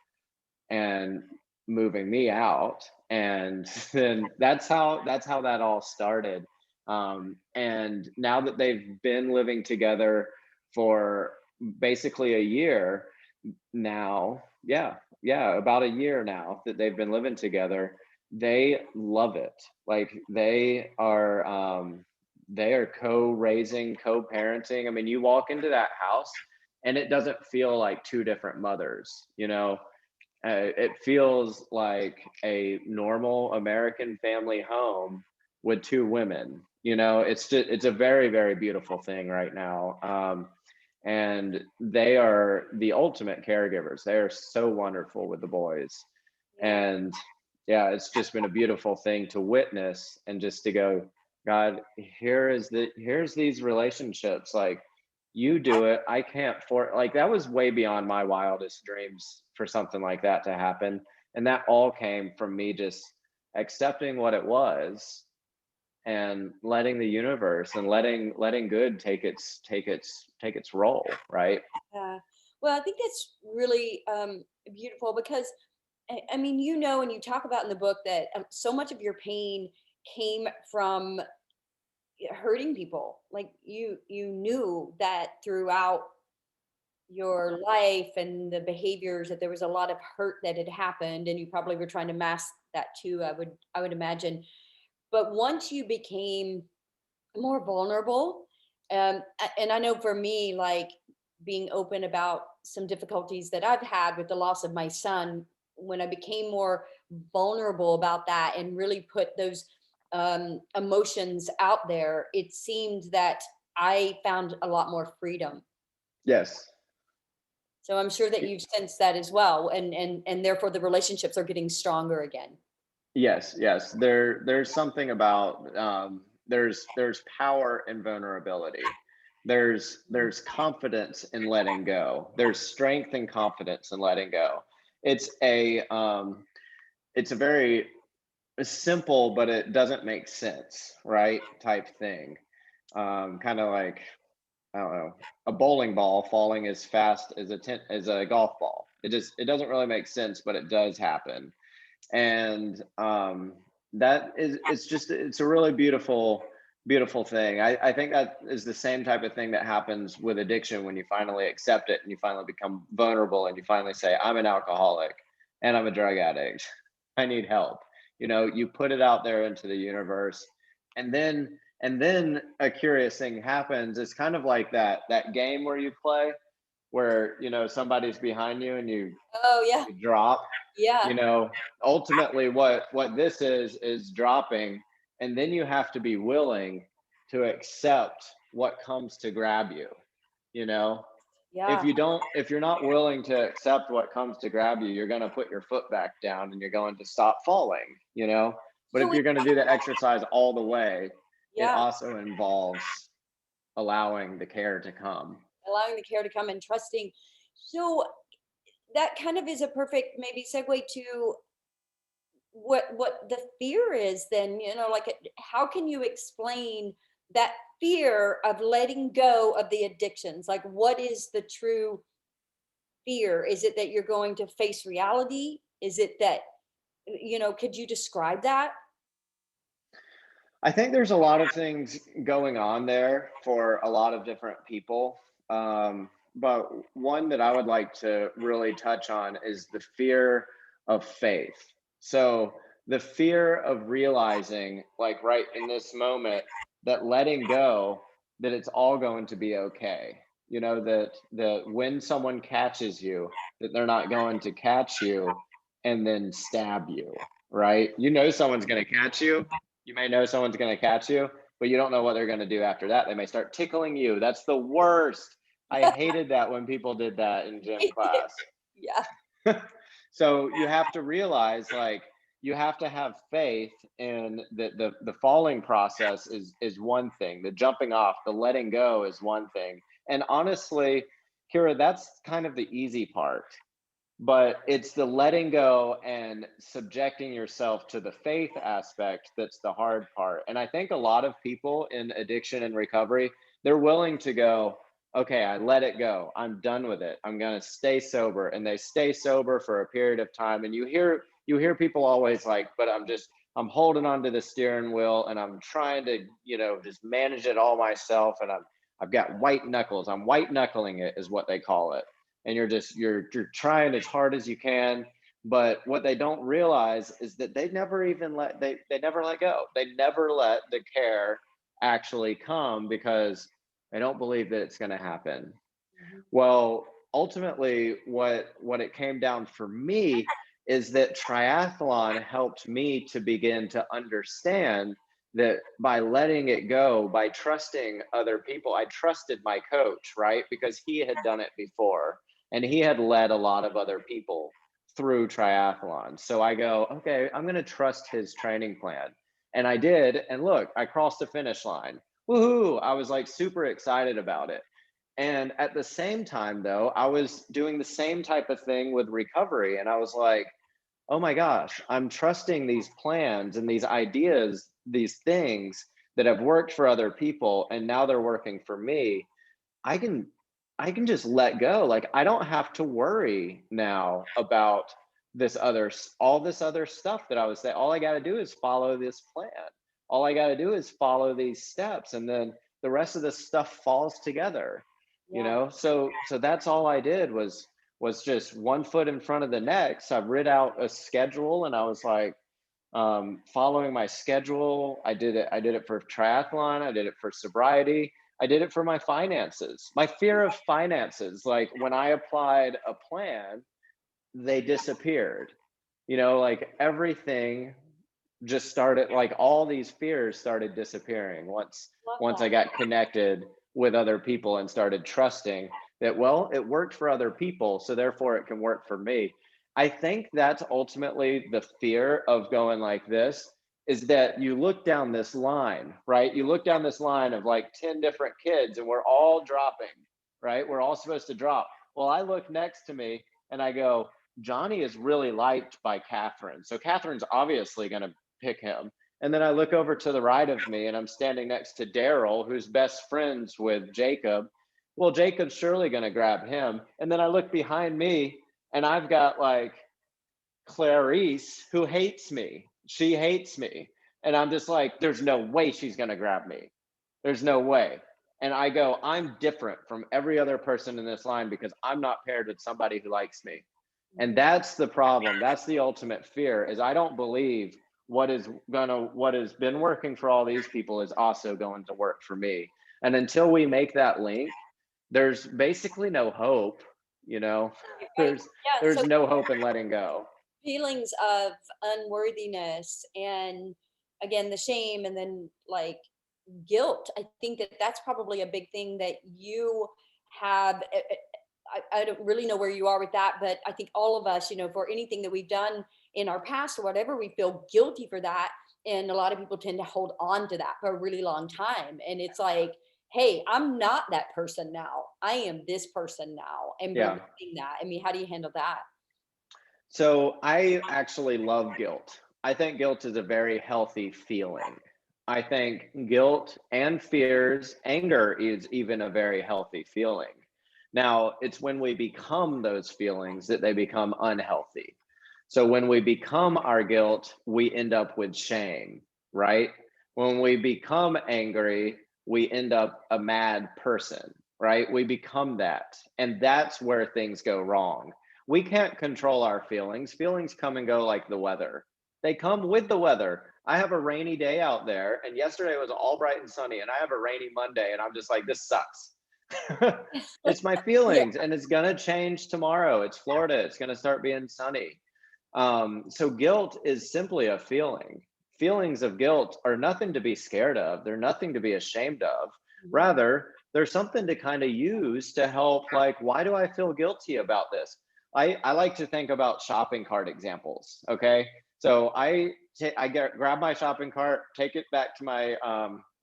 and moving me out. And then that's how that all started. And now that they've been living together for basically a year now, about a year now that they've been living together, they love it. Like they are co-raising, co-parenting. I mean, you walk into that house and it doesn't feel like 2 different mothers, you know. It feels like a normal American family home with 2 women. You know, it's a very, very beautiful thing right now. And they are the ultimate caregivers. They are so wonderful with the boys. Yeah. And yeah, it's just been a beautiful thing to witness, and just to go, God, here's these relationships. Like, you do it. I can't like, that was way beyond my wildest dreams for something like that to happen. And that all came from me just accepting what it was, and letting the universe and letting good take its role, right? Yeah. Well, I think that's really beautiful because, I mean, you know, and you talk about in the book that so much of your pain came from hurting people. Like you knew that throughout your life and the behaviors that there was a lot of hurt that had happened, and you probably were trying to mask that too. I would imagine. But once you became more vulnerable, and I know for me, like being open about some difficulties that I've had with the loss of my son, when I became more vulnerable about that and really put those emotions out there, it seemed that I found a lot more freedom. Yes. So I'm sure that you've sensed that as well, and therefore the relationships are getting stronger again. Yes. There's something about there's power in vulnerability. There's confidence in letting go. There's strength and confidence in letting go. It's a very simple, but it doesn't make sense, right? Type thing. Kind of like, I don't know, a bowling ball falling as fast as as a golf ball. It doesn't really make sense, but it does happen. And that is, it's a really beautiful thing. I think that is the same type of thing that happens with addiction when you finally accept it and you finally become vulnerable and you finally say, I'm an alcoholic and I'm a drug addict. I need help. You know, you put it out there into the universe, and then a curious thing happens. It's kind of like that game where you play where, you know, somebody's behind you and Oh, yeah. you drop. Yeah. You know, ultimately what this is dropping, and then you have to be willing to accept what comes to grab you. You know, Yeah. if you're not willing to accept what comes to grab you, you're going to put your foot back down and you're going to stop falling, you know. But if So it, you're going to do the exercise all the way, it yeah, also involves allowing the care to come. allowing the care to come and trusting. So that kind of is a perfect maybe segue to what the fear is then, you know, like how can you explain that fear of letting go of the addictions? Like what is the true fear? Is it that you're going to face reality? Is it that, you know, could you describe that? I think there's a lot of things going on there for a lot of different people. But one that I would like to really touch on is the fear of faith. So, the fear of realizing, like right in this moment, that letting go, that it's all going to be okay. You know, that when someone catches you, that they're not going to catch you and then stab you, right? You know, someone's going to catch you, you may know someone's going to catch you, but you don't know what they're going to do after that. They may start tickling you. That's the worst. I hated that when people did that in gym class. Yeah. So you have to realize, like, you have to have faith in the falling process is one thing. The jumping off, the letting go is one thing. And honestly, Kyra, that's kind of the easy part, but it's the letting go and subjecting yourself to the faith aspect that's the hard part. And I think a lot of people in addiction and recovery, they're willing to go, okay, I let it go, I'm done with it, I'm going to stay sober, and they stay sober for a period of time. And you hear people always like, but I'm holding on to the steering wheel and I'm trying to, you know, just manage it all myself, and I've got white knuckles, I'm white knuckling it is what they call it. And you're trying as hard as you can, but what they don't realize is that they never let go, they never let the care actually come because they don't believe that it's going to happen. Mhm. Well, ultimately what it came down for me is that triathlon helped me to begin to understand that by letting it go, by trusting other people, I trusted my coach, right? Because he had done it before and he had led a lot of other people through triathlon. So I go, okay, I'm going to trust his training plan. And I did. And look, I crossed the finish line. Woohoo! I was like super excited about it. And at the same time, though, I was doing the same type of thing with recovery. And I was like, oh my gosh, I'm trusting these plans and these ideas, these things that have worked for other people. And now they're working for me. I can I can just let go. Like I don't have to worry now about all this other stuff that I was saying. All I got to do is follow this plan. All I got to do is follow these steps, and then the rest of this stuff falls together. You Yeah. know, so that's all I did was just one foot in front of the next. I writ out a schedule, and I was like, following my schedule. I did it for triathlon. I did it for sobriety. I did it for my finances. My fear of finances, like when I applied a plan, they disappeared. You know, like everything just started, like all these fears started disappearing Love once that. I got connected with other people and started trusting that, well, it worked for other people, so therefore it can work for me. I think that's ultimately the fear of going like this, is that you look down this line, right? You look down this line of like 10 different kids and we're all dropping, right? We're all supposed to drop. Well, I look next to me and I go, Johnny is really liked by Catherine. So Catherine's obviously going to pick him. And then I look over to the right of me and I'm standing next to Daryl, who's best friends with Jacob. well, Jacob's surely going to grab him. And then I look behind me and I've got like Clarice who hates me. She hates me. And I'm just like, there's no way she's going to grab me. There's no way. And I go, I'm different from every other person in this line because I'm not paired with somebody who likes me. And that's the problem. That's the ultimate fear is I don't believe what has been working for all these people is also going to work for me. And until we make that link, there's basically no hope, you know. Right. There's Yeah. So there's no hope in letting go. feelings of unworthiness and again the shame and then like guilt, I think that that's probably a big thing that you have. I don't really know where you are with that, but I think all of us, for anything that we've done in our past or whatever, we feel guilty for that. And a lot of people tend to hold on to that for a really long time. And it's like, hey, I'm not that person now. I am this person now. And Yeah. releasing that. I mean, how do you handle that? So I actually love guilt. I think guilt is a very healthy feeling. I think guilt and fears, anger is even a very healthy feeling. Now, it's when we become those feelings that they become unhealthy. So when we become our guilt, we end up with shame, right? When we become angry, we end up a mad person, right? We become that. And that's where things go wrong. We can't control our feelings. Feelings come and go like the weather. They come with the weather. I have a rainy day out there, and yesterday was all bright and sunny, and I have a rainy Monday, and I'm just like, this sucks. It's my Yeah. feelings, and it's gonna change tomorrow. It's Florida. It's gonna start being sunny. So guilt is simply a feeling. Feelings of guilt are nothing to be scared of. They're nothing to be ashamed of. Mhm. Rather, they're something to kind of use to help, like, why do I feel guilty about this? I like to think about shopping cart examples. Okay. So grab my shopping cart, take it back to my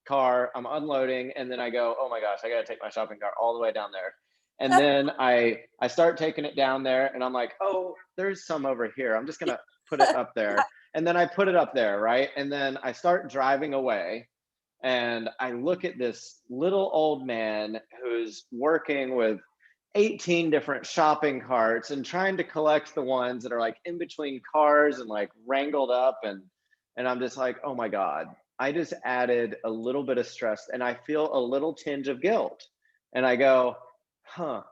car, I'm unloading, and then I go, oh my gosh, I got to take my shopping cart all the way down there. And then I start taking it down there and I'm like, oh, there's some over here. I'm just gonna put it up there. And then I put it up there, right? And then I start driving away and I look at this little old man who's working with 18 different shopping carts and trying to collect the ones that are like in between cars and like wrangled up and I'm just like, oh my God, I just added a little bit of stress and I feel a little tinge of guilt. And I go, huh.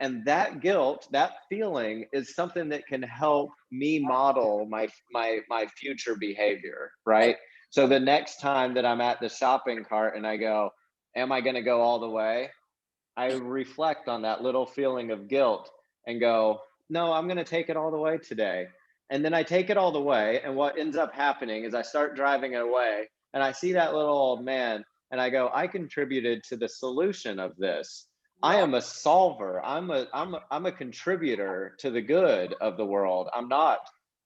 And that guilt, that feeling is something that can help me model my future behavior, I right? So love the next time that I'm at the shopping cart and I go, am I going to go all the way? I reflect on that little feeling of guilt and go, no, I'm going to take it all the way today. And then I take it all the way. And what ends up happening is I start driving it away and I see that little old man and I go, I contributed to the solution of this. I love am a solver. I'm a contributor to the good of the world. I'm not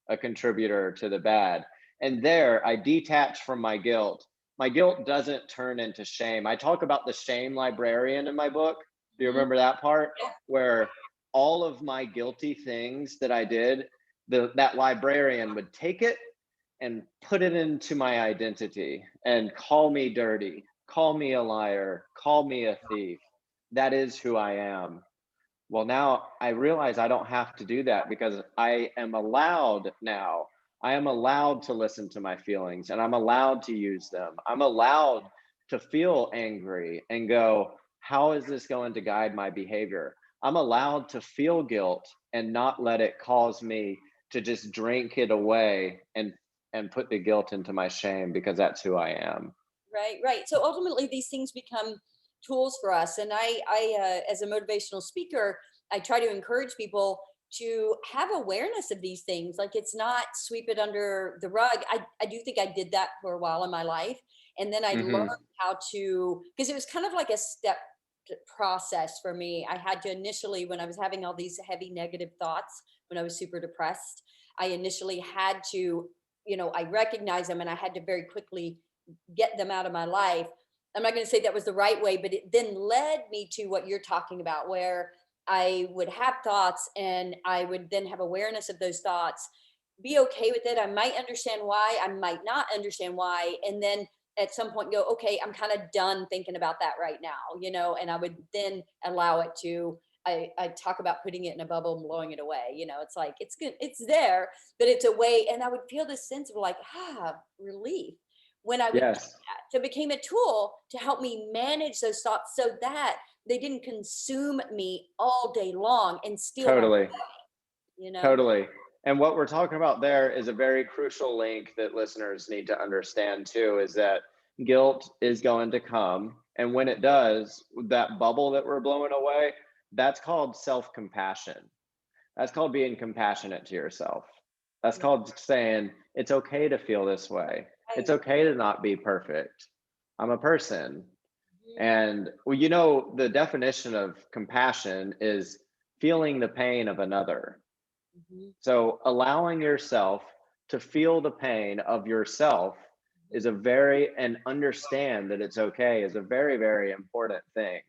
a contributor to the bad. And there I detach from my guilt. My guilt doesn't turn into shame. I talk about the shame librarian in my book. Do you Mhm. remember that part where all of my guilty things that I did, that librarian would take it and put it into my identity and call me dirty, call me a liar, call me a thief. That is who I am. Well, now I realize I don't have to do that because I am allowed now. I am allowed to listen to my feelings and I'm allowed to use them. I'm allowed to feel angry and go, how is this going to guide my behavior? I'm allowed to feel guilt and not let it cause me to just drink it away and put the guilt into my shame because that's who I am. Right, right. So ultimately, these things become tools for us. And as a motivational speaker, I try to encourage people to have awareness of these things. Like it's not sweep it under the rug. I do think I did that for a while in my life. And then I learned Hmm. how to, because it was kind of like a step process for me. I had to initially, when I was having all these heavy negative thoughts, when I was super depressed, I initially had to, I recognized them and I had to very quickly get them out of my life. I'm not going to say that was the right way, but it then led me to what you're talking about, where I would have thoughts and I would then have awareness of those thoughts, be okay with it. I might understand why, I might not understand why. And then at some point go, okay, I'm kind of done thinking about that right now, you know, and I would then allow it to, I talk about putting it in a bubble and blowing it away. You know, it's like, it's good, it's there, but it's away. And I would feel this sense of like, relief when I would do Yes, that. So it became a tool to help me manage those thoughts so that they didn't consume me all day long and steal my, totally. you know? Totally. And what we're talking about there is a very crucial link that listeners need to understand too, is that guilt is going to come. And when it does, that bubble that we're blowing away, that's called self-compassion. That's called being compassionate to yourself. That's Yeah, called saying, it's okay to feel this way. It's right. okay to not be perfect. I'm a person. Mhm, And well, you know, the definition of compassion is feeling the pain of another. mhm, So allowing yourself to feel the pain of yourself mhm. is a very, and understand that it's okay is a very, very important thing.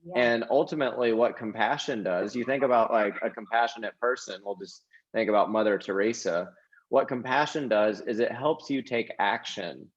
Yeah, And ultimately, what compassion does, you think about like a compassionate person, we'll just think about Mother Teresa. What compassion does is it helps you take action.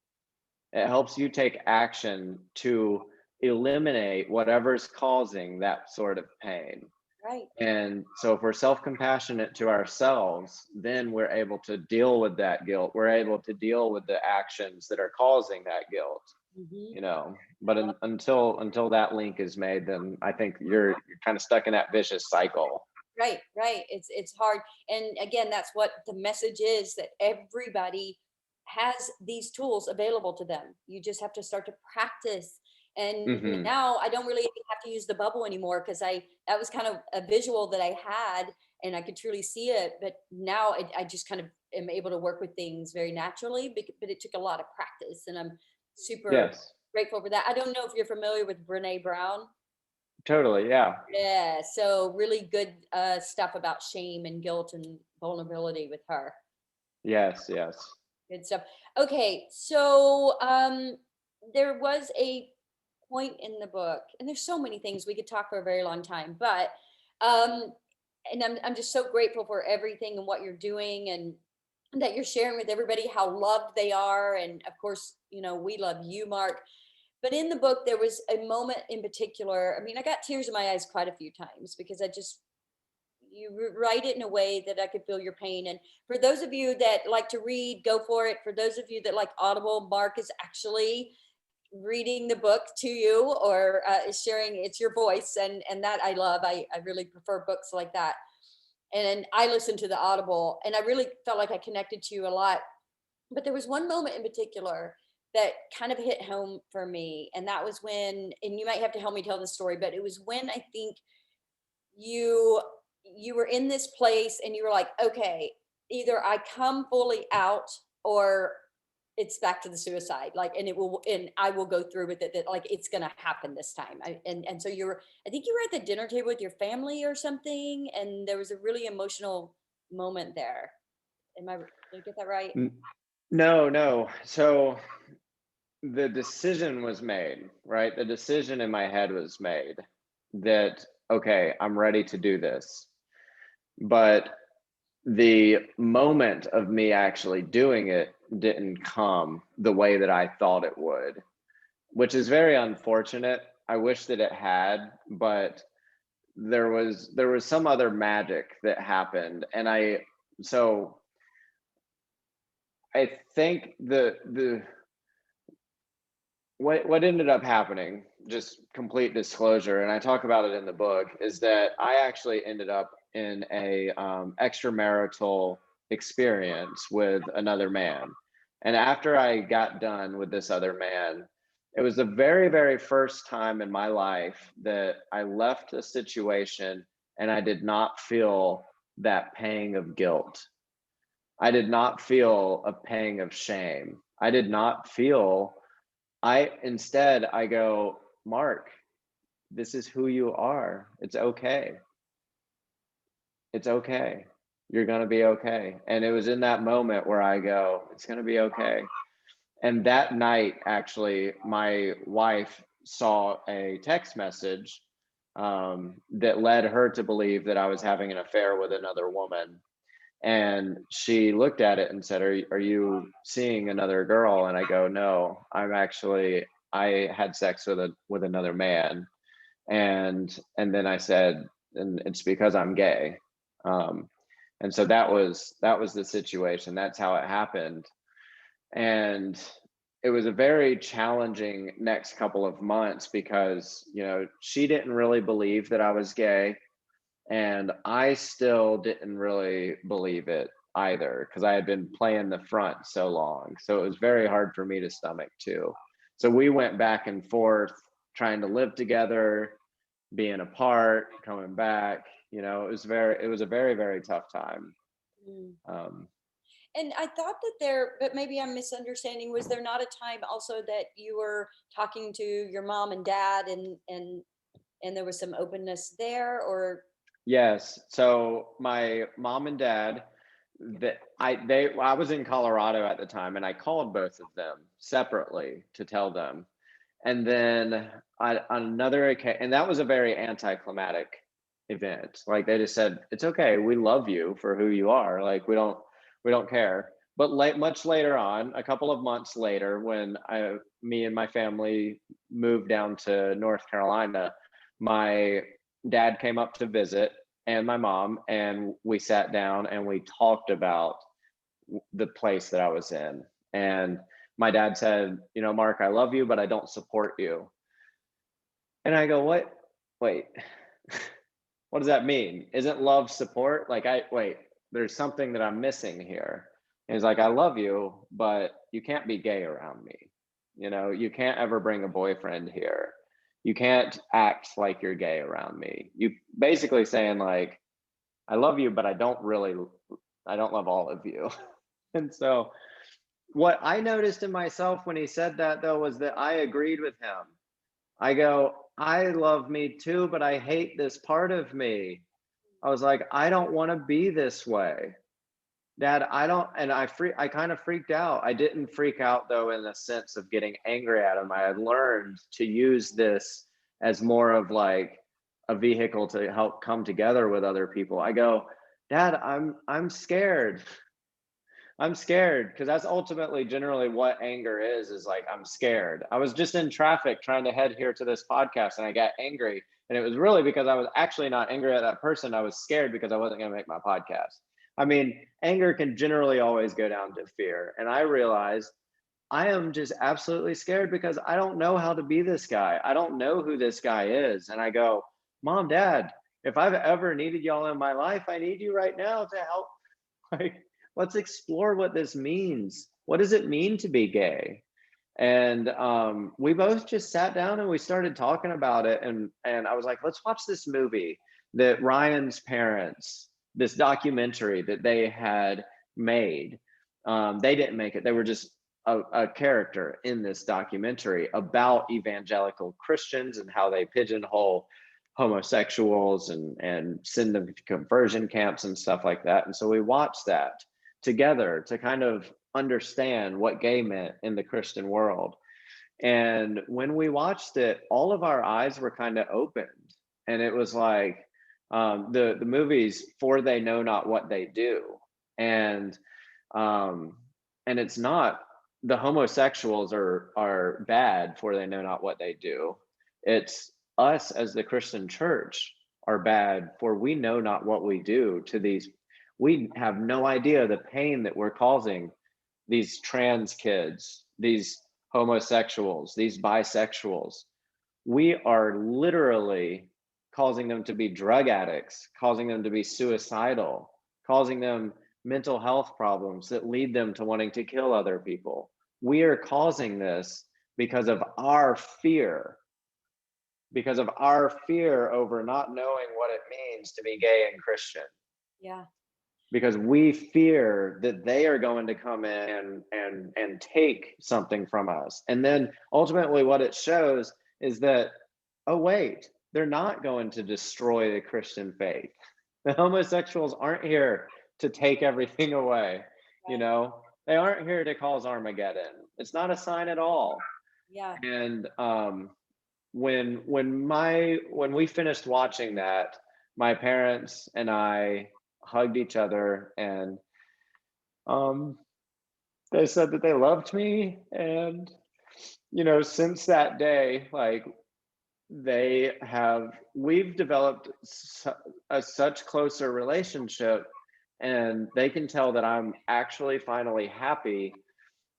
It helps you take action to eliminate whatever's causing that sort of pain. right. And so if we're self-compassionate to ourselves, then we're able to deal with that guilt. We're able to deal with the actions that are causing that guilt, Mhm. you know. But until that link is made, then I think you're kind of stuck in that vicious cycle. Right, right. It's hard. And again, that's what the message is, that everybody has these tools available to them. You just have to start to practice. And Hmm. now I don't really have to use the bubble anymore, because I that was kind of a visual that I had and I could truly see it. But now I just kind of am able to work with things very naturally, but it took a lot of practice, and I'm super Yes, grateful for that. I don't know if you're familiar with Brene Brown. totally. Yeah. Yeah, so really good stuff about shame and guilt and vulnerability with her. Yes. Yes. Good stuff. Okay, so there was a point in the book, and there's so many things we could talk for a very long time, but um, and I'm just so grateful for everything and what you're doing, and that you're sharing with everybody how loved they are, and of course, you know, we love you, Mark. But in the book, there was a moment in particular. I mean, I got tears in my eyes quite a few times because I just, write it in a way that I could feel your pain. And for those of you that like to read, go for it. For those of you that like Audible, Mark is actually reading the book to you, or is sharing. It's your voice, and that I love. I really prefer books like that. And I listened to the Audible, and I really felt like I connected to you a lot. But there was one moment in particular that kind of hit home for me, and that was when, and you might have to help me tell the story, but it was when I think you you were in this place and you were like, okay, either I come fully out, or it's back to the suicide, like, and it will, and I will go through with it, that like it's gonna happen this time. And so you're, I think you were at the dinner table with your family or something, and there was a really emotional moment there. Did I get that right? N- No, no. So the decision was made, right? The decision in my head was made that, okay, I'm ready to do this. But the moment of me actually doing it didn't come the way that I thought it would, which is very unfortunate. I wish that it had, but there was some other magic that happened. And so I think the what ended up happening, just complete disclosure, and I talk about it in the book, is that I actually ended up in a extramarital experience with another man. And after I got done with this other man, it was the very, very first time in my life that I left a situation and I did not feel that pang of guilt. I did not feel a pang of shame. I did not feel I go, Mark, this is who you are. It's okay. It's okay. You're going to be okay. And it was in that moment where I go, it's going to be okay. And that night, actually, my wife saw a text message that led her to believe that I was having an affair with another woman. And she looked at it and said, are you seeing another girl? And I go, no, I had sex with another man. And then I said, and it's because I'm gay. And so that was the situation. That's how it happened. And it was a very challenging next couple of months because, she didn't really believe that I was gay. And I still didn't really believe it either because I had been playing the front so long. So it was very hard for me to stomach too. So we went back and forth trying to live together, being apart, coming back. It was a very, very tough time. Mm. Um, And I thought but maybe I'm misunderstanding. Was there not a time also that you were talking to your mom and dad, and there was some openness there, or? yes. So my mom and dad, I was in Colorado at the time, and I called both of them separately to tell them. And then on another occasion, and that was a very anticlimactic event. Like they just said, "It's okay. We love you for who you are. Like we don't care." But much later on, a couple of months later, when me and my family moved down to North Carolina, my dad came up to visit, and my mom, and we sat down and we talked about the place that I was in. And my dad said, "Mark, I love you, but I don't support you." And I go, "What? Wait, what does that mean? Isn't love support? Wait, there's something that I'm missing here." And he's like, "I love you, but you can't be gay around me. You can't ever bring a boyfriend here. You can't act like you're gay around me." You basically saying like, "I love you, but I don't love all of you." And so what I noticed in myself when he said that, though, was that I agreed with him. I go, "I love me too, but I hate this part of me." I was like, "I don't want to be this way, Dad. I don't." And I kind of freaked out. I didn't freak out though in the sense of getting angry at him. I had learned to use this as more of like a vehicle to help come together with other people. I go, "Dad, I'm scared. I'm scared," because that's ultimately generally what anger is like, I'm scared. I was just in traffic trying to head here to this podcast and I got angry. And it was really because I was actually not angry at that person. I was scared because I wasn't going to make my podcast. I mean, anger can generally always go down to fear. And I realized I am just absolutely scared because I don't know how to be this guy. I don't know who this guy is. And I go, "Mom, Dad, if I've ever needed y'all in my life, I need you right now to help." Like, let's explore what this means. What does it mean to be gay? And we both just sat down and we started talking about it. And I was like, "Let's watch this movie that Ryan's parents, this documentary that they had made." They didn't make it. They were just a character in this documentary about evangelical Christians and how they pigeonhole homosexuals and send them to conversion camps and stuff like that. And so we watched that together to kind of understand what gay meant in the Christian world. And when we watched it, all of our eyes were kind of opened. And it was like the movies "For They Know Not What They Do." And it's not the homosexuals are bad, for they know not what they do. It's us as the Christian church are bad, for we know not what we do to these. We have no idea the pain that we're causing these trans kids, these homosexuals, these bisexuals. We are literally causing them to be drug addicts, causing them to be suicidal, causing them mental health problems that lead them to wanting to kill other people. We are causing this because of our fear, over not knowing what it means to be gay and Christian. Yeah. Because we fear that they are going to come in and take something from us. And then ultimately what it shows is that, oh wait, they're not going to destroy the Christian faith. The homosexuals aren't here to take everything away. Right. They aren't here to cause Armageddon. It's not a sign at all. Yeah. And when we finished watching that, my parents and I hugged each other, and um, they said that they loved me. And, since that day, like, we've developed a such closer relationship, and they can tell that I'm actually finally happy,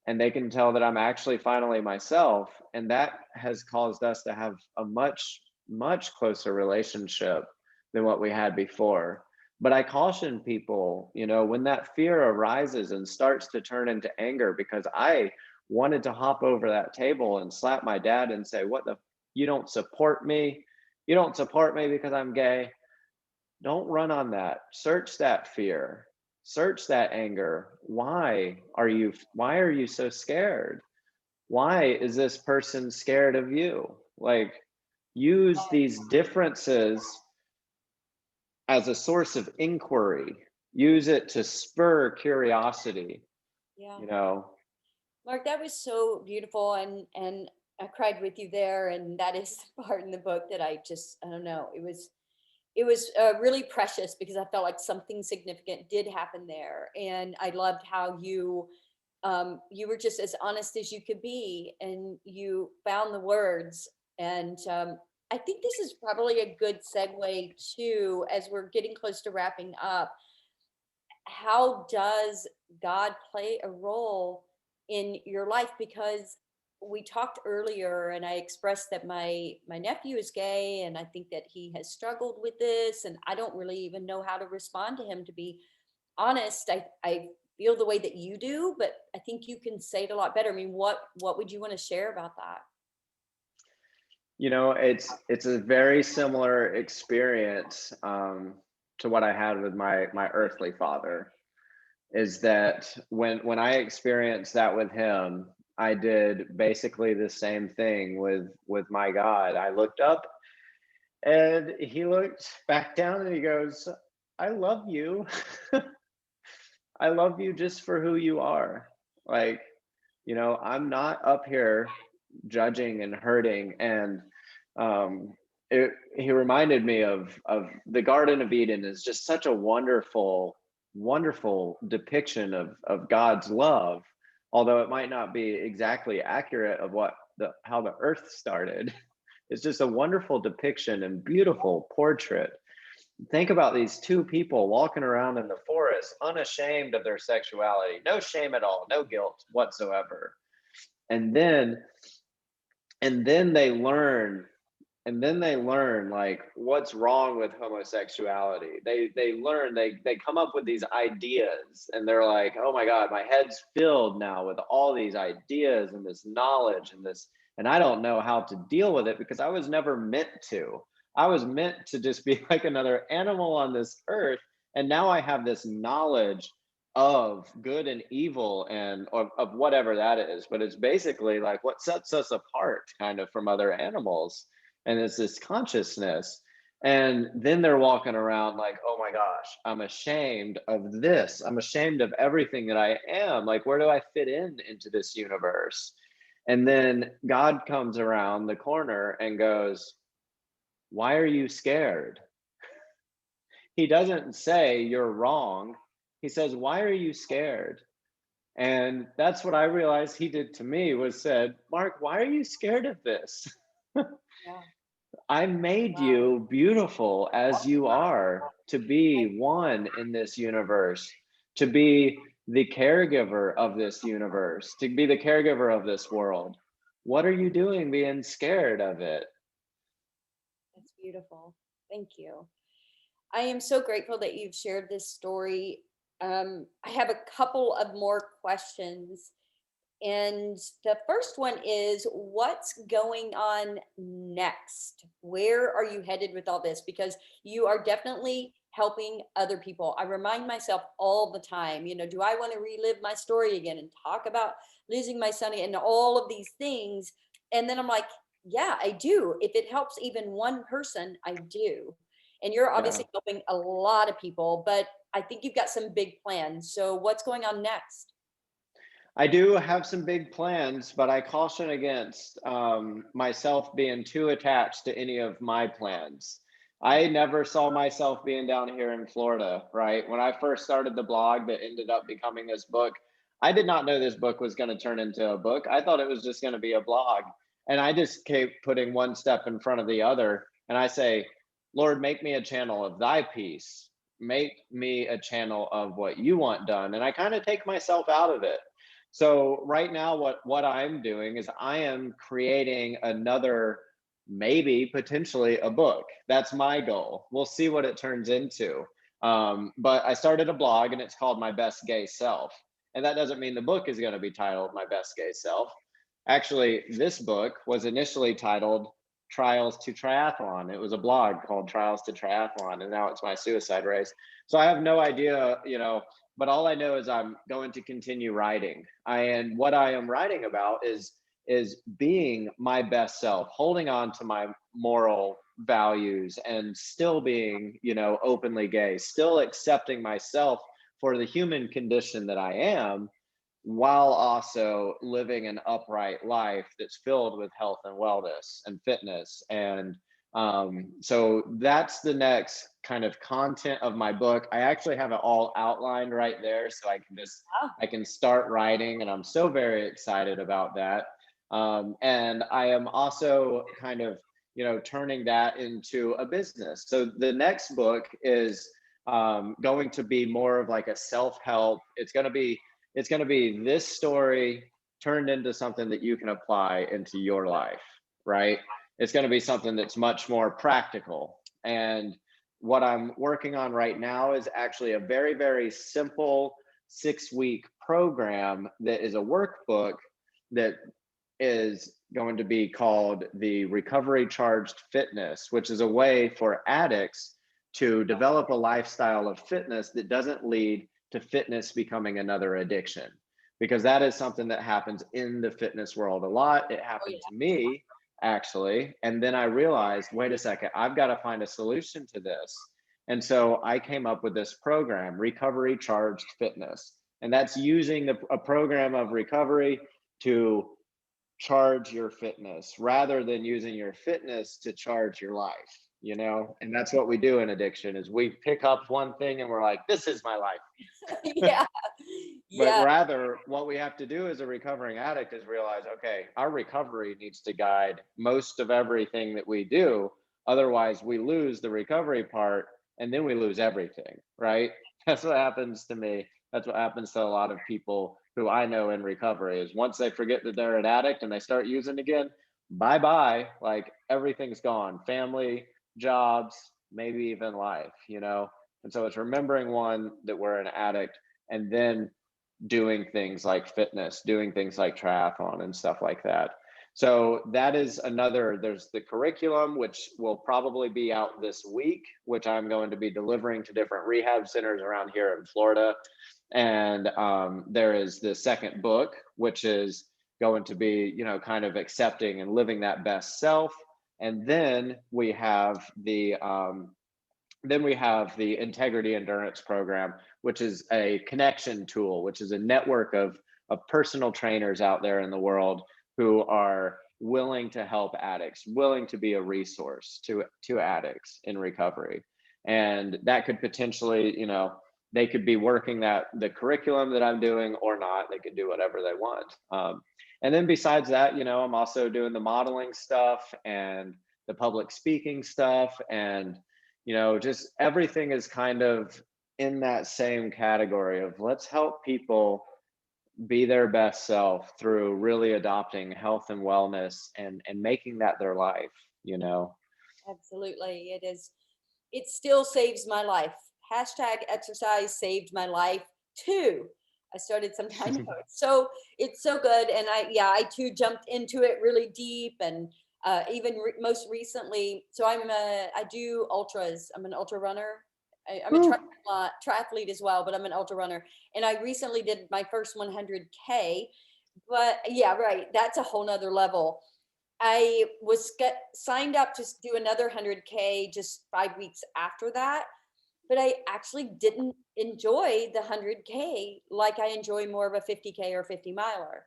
and they can tell that I'm actually finally myself. And that has caused us to have a much, much closer relationship than what we had before. But I caution people, when that fear arises and starts to turn into anger, because I wanted to hop over that table and slap my dad and say, "What the, you don't support me? You don't support me because I'm gay." Don't run on that. Search that fear. Search that anger. Why are you so scared? Why is this person scared of you? Like, use these differences as a source of inquiry. Use it to spur curiosity, Yeah. you know. Mark, that was so beautiful, and I cried with you there, and that is the part in the book that I don't know, it was really precious because I felt like something significant did happen there, and I loved how you were just as honest as you could be, and you found the words. And I think this is probably a good segue to, as we're getting close to wrapping up, how does God play a role in your life? Because we talked earlier, and I expressed that my nephew is gay, and I think that he has struggled with this, and I don't really even know how to respond to him, to be honest. I feel the way that you do, but I think you can say it a lot better. I mean, what would you want to share about that? It's a very similar experience, to what I had with my earthly father. Is that when I experienced that with him, I did basically the same thing with my God. I looked up, and he looked back down, and he goes, "I love you. I love you just for who you are. Like, I'm not up here judging and hurting." And um he reminded me of the Garden of Eden is just such a wonderful, wonderful depiction of God's love, although it might not be exactly accurate of how the earth started. It's just a wonderful depiction and beautiful portrait. Think about these two people walking around in the forest, unashamed of their sexuality, no shame at all, no guilt whatsoever. And then they learn, like, what's wrong with homosexuality. They learn, they come up with these ideas, and they're like, "Oh my God, my head's filled now with all these ideas and this knowledge and this, and I don't know how to deal with it because I was never meant to. I was meant to just be like another animal on this earth, and now I have this knowledge of good and evil, and of whatever that is, but it's basically like what sets us apart kind of from other animals, and it's this consciousness." And then they're walking around like, "Oh my gosh, I'm ashamed of this. I'm ashamed of everything that I am. Like, where do I fit into this universe?" And then God comes around the corner and goes, "Why are you scared?" He doesn't say you're wrong. He says, "Why are you scared?" And that's what I realized he did to me, was said, "Mark, why are you scared of this? Yeah. I made Wow. you beautiful as you are, to be one in this universe, to be the caregiver of this universe, to be the caregiver of this world. What are you doing being scared of it?" That's beautiful. Thank you. I am so grateful that you've shared this story. I have a couple of more questions. And the first one is, what's going on next? Where are you headed with all this? Because you are definitely helping other people. I remind myself all the time, do I want to relive my story again and talk about losing my son and all of these things? And then I'm like, yeah, I do. If it helps even one person, I do. And you're Yeah. obviously helping a lot of people, but I think you've got some big plans. So what's going on next? I do have some big plans, but I caution against myself being too attached to any of my plans, I never saw myself being down here in Florida, right? When I first started the blog that ended up becoming this book, I did not know this book was going to turn into a book. I thought it was just going to be a blog. And I just kept putting one step in front of the other. And I say, Lord, make me a channel of thy peace. Make me a channel of what you want done. And I kind of take myself out of it. So right now, what I'm doing is I am creating another, maybe potentially a book. That's my goal. We'll see what it turns into. But I started a blog and it's called My Best Gay Self. And that doesn't mean the book is going to be titled My Best Gay Self. Actually, this book was initially titled Trials to Triathlon. It was a blog called Trials to Triathlon, and now it's my suicide race. So I have no idea, but all I know is I'm going to continue writing. And what I am writing about is being my best self, holding on to my moral values and still being, openly gay, still accepting myself for the human condition that I am, while also living an upright life that's filled with health and wellness and fitness. And so that's the next kind of content of my book. I actually have it all outlined right there, so Wow. I can start writing, and I'm so very excited about that. And I am also kind of turning that into a business. So the next book is going to be more of like a self-help. It's going to be this story turned into something that you can apply into your life, right? It's going to be something that's much more practical. And what I'm working on right now is actually a very, very simple 6-week program that is a workbook that is going to be called the Recovery Charged Fitness, which is a way for addicts to develop a lifestyle of fitness that doesn't lead to fitness becoming another addiction, because that is something that happens in the fitness world a lot. It Oh, happened yeah. to me, actually. And then I realized, wait a second, I've got to find a solution to this. And so I came up with this program, Recovery Charged Fitness. And that's using a program of recovery to charge your fitness rather than using your fitness to charge your life, and that's what we do in addiction is we pick up one thing and we're like, this is my life. Yeah. But Yeah. rather, what we have to do as a recovering addict is realize, okay, our recovery needs to guide most of everything that we do. Otherwise, we lose the recovery part and then we lose everything, right? That's what happens to me. That's what happens to a lot of people who I know in recovery is once they forget that they're an addict and they start using again, bye bye. Like everything's gone, family, jobs, maybe even life. And so it's remembering one, that we're an addict, and then doing things like fitness, doing things like triathlon and stuff like that. So that is another, there's the curriculum, which will probably be out this week, which I'm going to be delivering to different rehab centers around here in Florida. And there is the second book, which is going to be, kind of accepting and living that best self. And then we have the integrity endurance program, which is a connection tool, which is a network of personal trainers out there in the world who are willing to help addicts, willing to be a resource to addicts in recovery. And that could potentially, they could be working the curriculum that I'm doing or not. They could do whatever they want. And then besides that, I'm also doing the modeling stuff and the public speaking stuff, and just everything is kind of in that same category of let's help people be their best self through really adopting health and wellness and making that their life. Absolutely. It is. It still saves my life. Hashtag exercise saved my life too. I started some time ago. It's so good. And I too jumped into it really deep and even most recently. So I do ultras. I'm an ultra runner. I'm a Woo. triathlete as well, but I'm an ultra runner. And I recently did my first 100K. But yeah, right. That's a whole nother level. I was signed up to do another 100K just 5 weeks after that, but I actually didn't enjoy the 100K like I enjoy more of a 50K or 50 miler.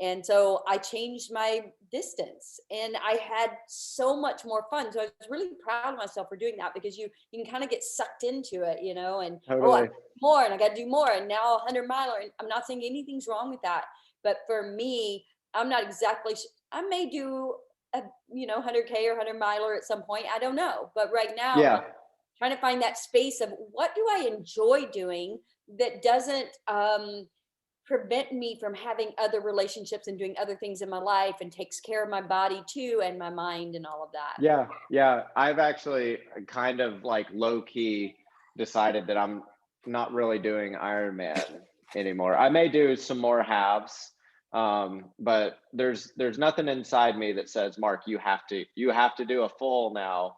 And so I changed my distance and I had so much more fun. So I was really proud of myself for doing that, because you can kind of get sucked into it, and oh, I Totally. more and I got to do more, and now 100 miler. And I'm not saying anything's wrong with that, but for me, I'm not exactly. I may do a 100K or 100 miler at some point. I don't know, but right now I'm Yeah. like trying to find that space of what do I enjoy doing that doesn't prevent me from having other relationships and doing other things in my life, and takes care of my body too and my mind and all of that. Yeah. Yeah. I've actually kind of like low key decided that I'm not really doing Ironman anymore. I may do some more halves, but there's nothing inside me that says, Mark, you have to do a full now,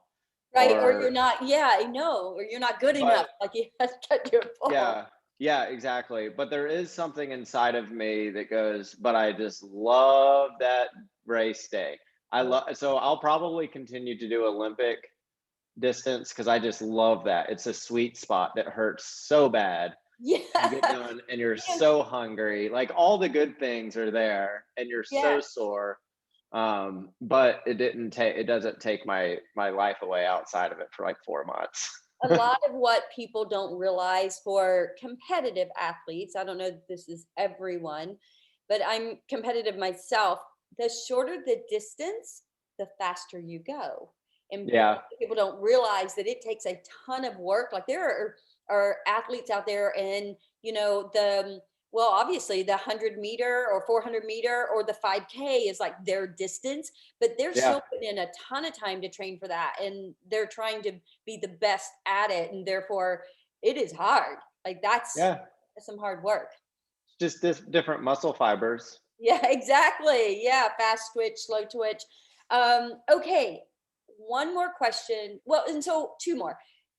Right, or you're or not, yeah, I know, or you're not good enough, but like you have to do it full. yeah, yeah, exactly. But there is something inside of me that goes, but I just love that race day. So I'll probably continue to do Olympic distance because I just love that. It's a sweet spot that hurts so bad. You get Yeah. done and you're Yeah, so hungry. Like all the good things are there and you're yeah. so sore. But it doesn't take my life away outside of it for like 4 months. A lot of what people don't realize for competitive athletes, I don't know if this is everyone, but I'm competitive myself. The shorter the distance, the faster you go. And Yeah, people don't realize that it takes a ton of work. Like there are athletes out there, and well, obviously the 100 meter or 400 meter or the 5K is like their distance, but they're yeah, still putting in a ton of time to train for that. And they're trying to be the best at it, and therefore it is hard. Like yeah. that's some hard work. Just this different muscle fibers. Yeah, exactly. Yeah, fast twitch, slow twitch. Okay, one more question. Well, and so two more.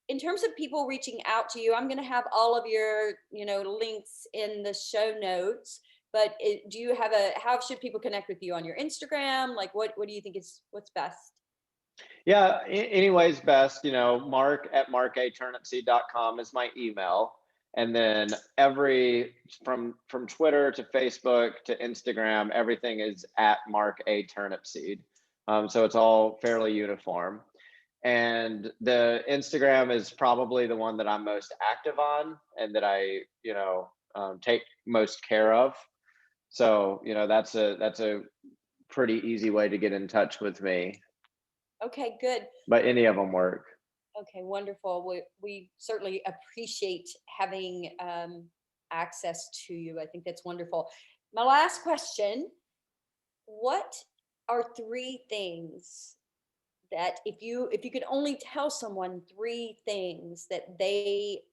In terms of people reaching out to you, I'm going to have all of your, links in the show notes. But do you have how should people connect with you on your Instagram? Like, what do you think is what's best? Yeah, anyways, best, mark@markaturnipseed.com is my email. And then from Twitter to Facebook to Instagram, everything is at Mark A Turnipseed. So it's all fairly uniform. And the Instagram is probably the one that I'm most active on and that I, take most care of. So, that's a pretty easy way to get in touch with me, Okay, good. but any of them work. Okay, wonderful. We certainly appreciate having access to you. I think that's wonderful. My last question: what are three things that if you could only tell someone three things that they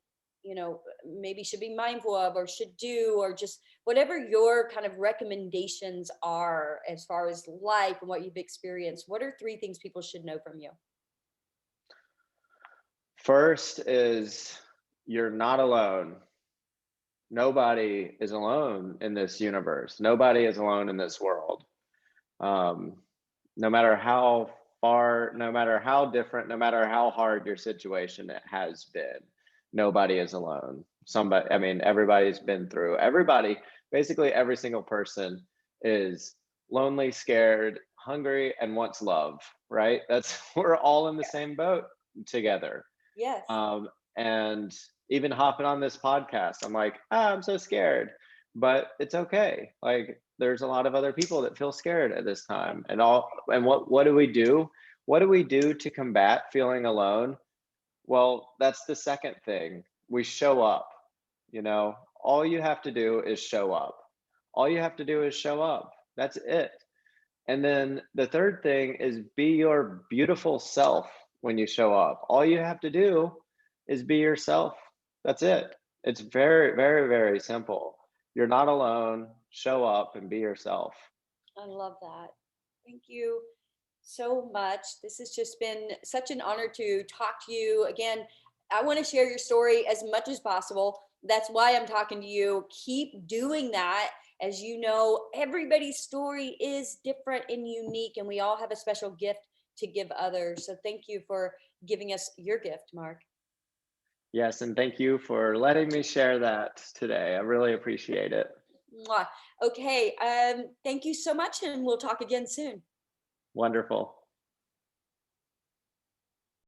maybe should be mindful of or should do, or just whatever your kind of recommendations are as far as life and what you've experienced, what are three things people should know from you? First is you're not alone. Nobody is alone in this universe. Nobody is alone in this world. Um, no matter how far, no matter how different, no matter how hard your situation it has been, nobody is alone. I mean, everybody's been through, basically every single person is lonely, scared, hungry, and wants love, right? We're all in the same boat together. Yes. And even hopping on this podcast, I'm like, I'm so scared, but it's okay. Like, there's a lot of other people that feel scared at this time, and what do we do? What do we do to combat feeling alone? Well, that's the second thing. We show up. All you have to do is show up. All you have to do is show up. That's it. And then the third thing is be your beautiful self when you show up. All you have to do is be yourself. That's it. It's very, very, very simple. You're not alone. Show up and be yourself. I love that. Thank you so much. This has just been such an honor to talk to you again. I want to share your story as much as possible. That's why I'm talking to you. Keep doing that. As you know, everybody's story is different and unique, and we all have a special gift to give others. So thank you for giving us your gift, Mark. Yes, and thank you for letting me share that today. I really appreciate it. Mwah. Okay. Thank you so much, and we'll talk again soon. Wonderful.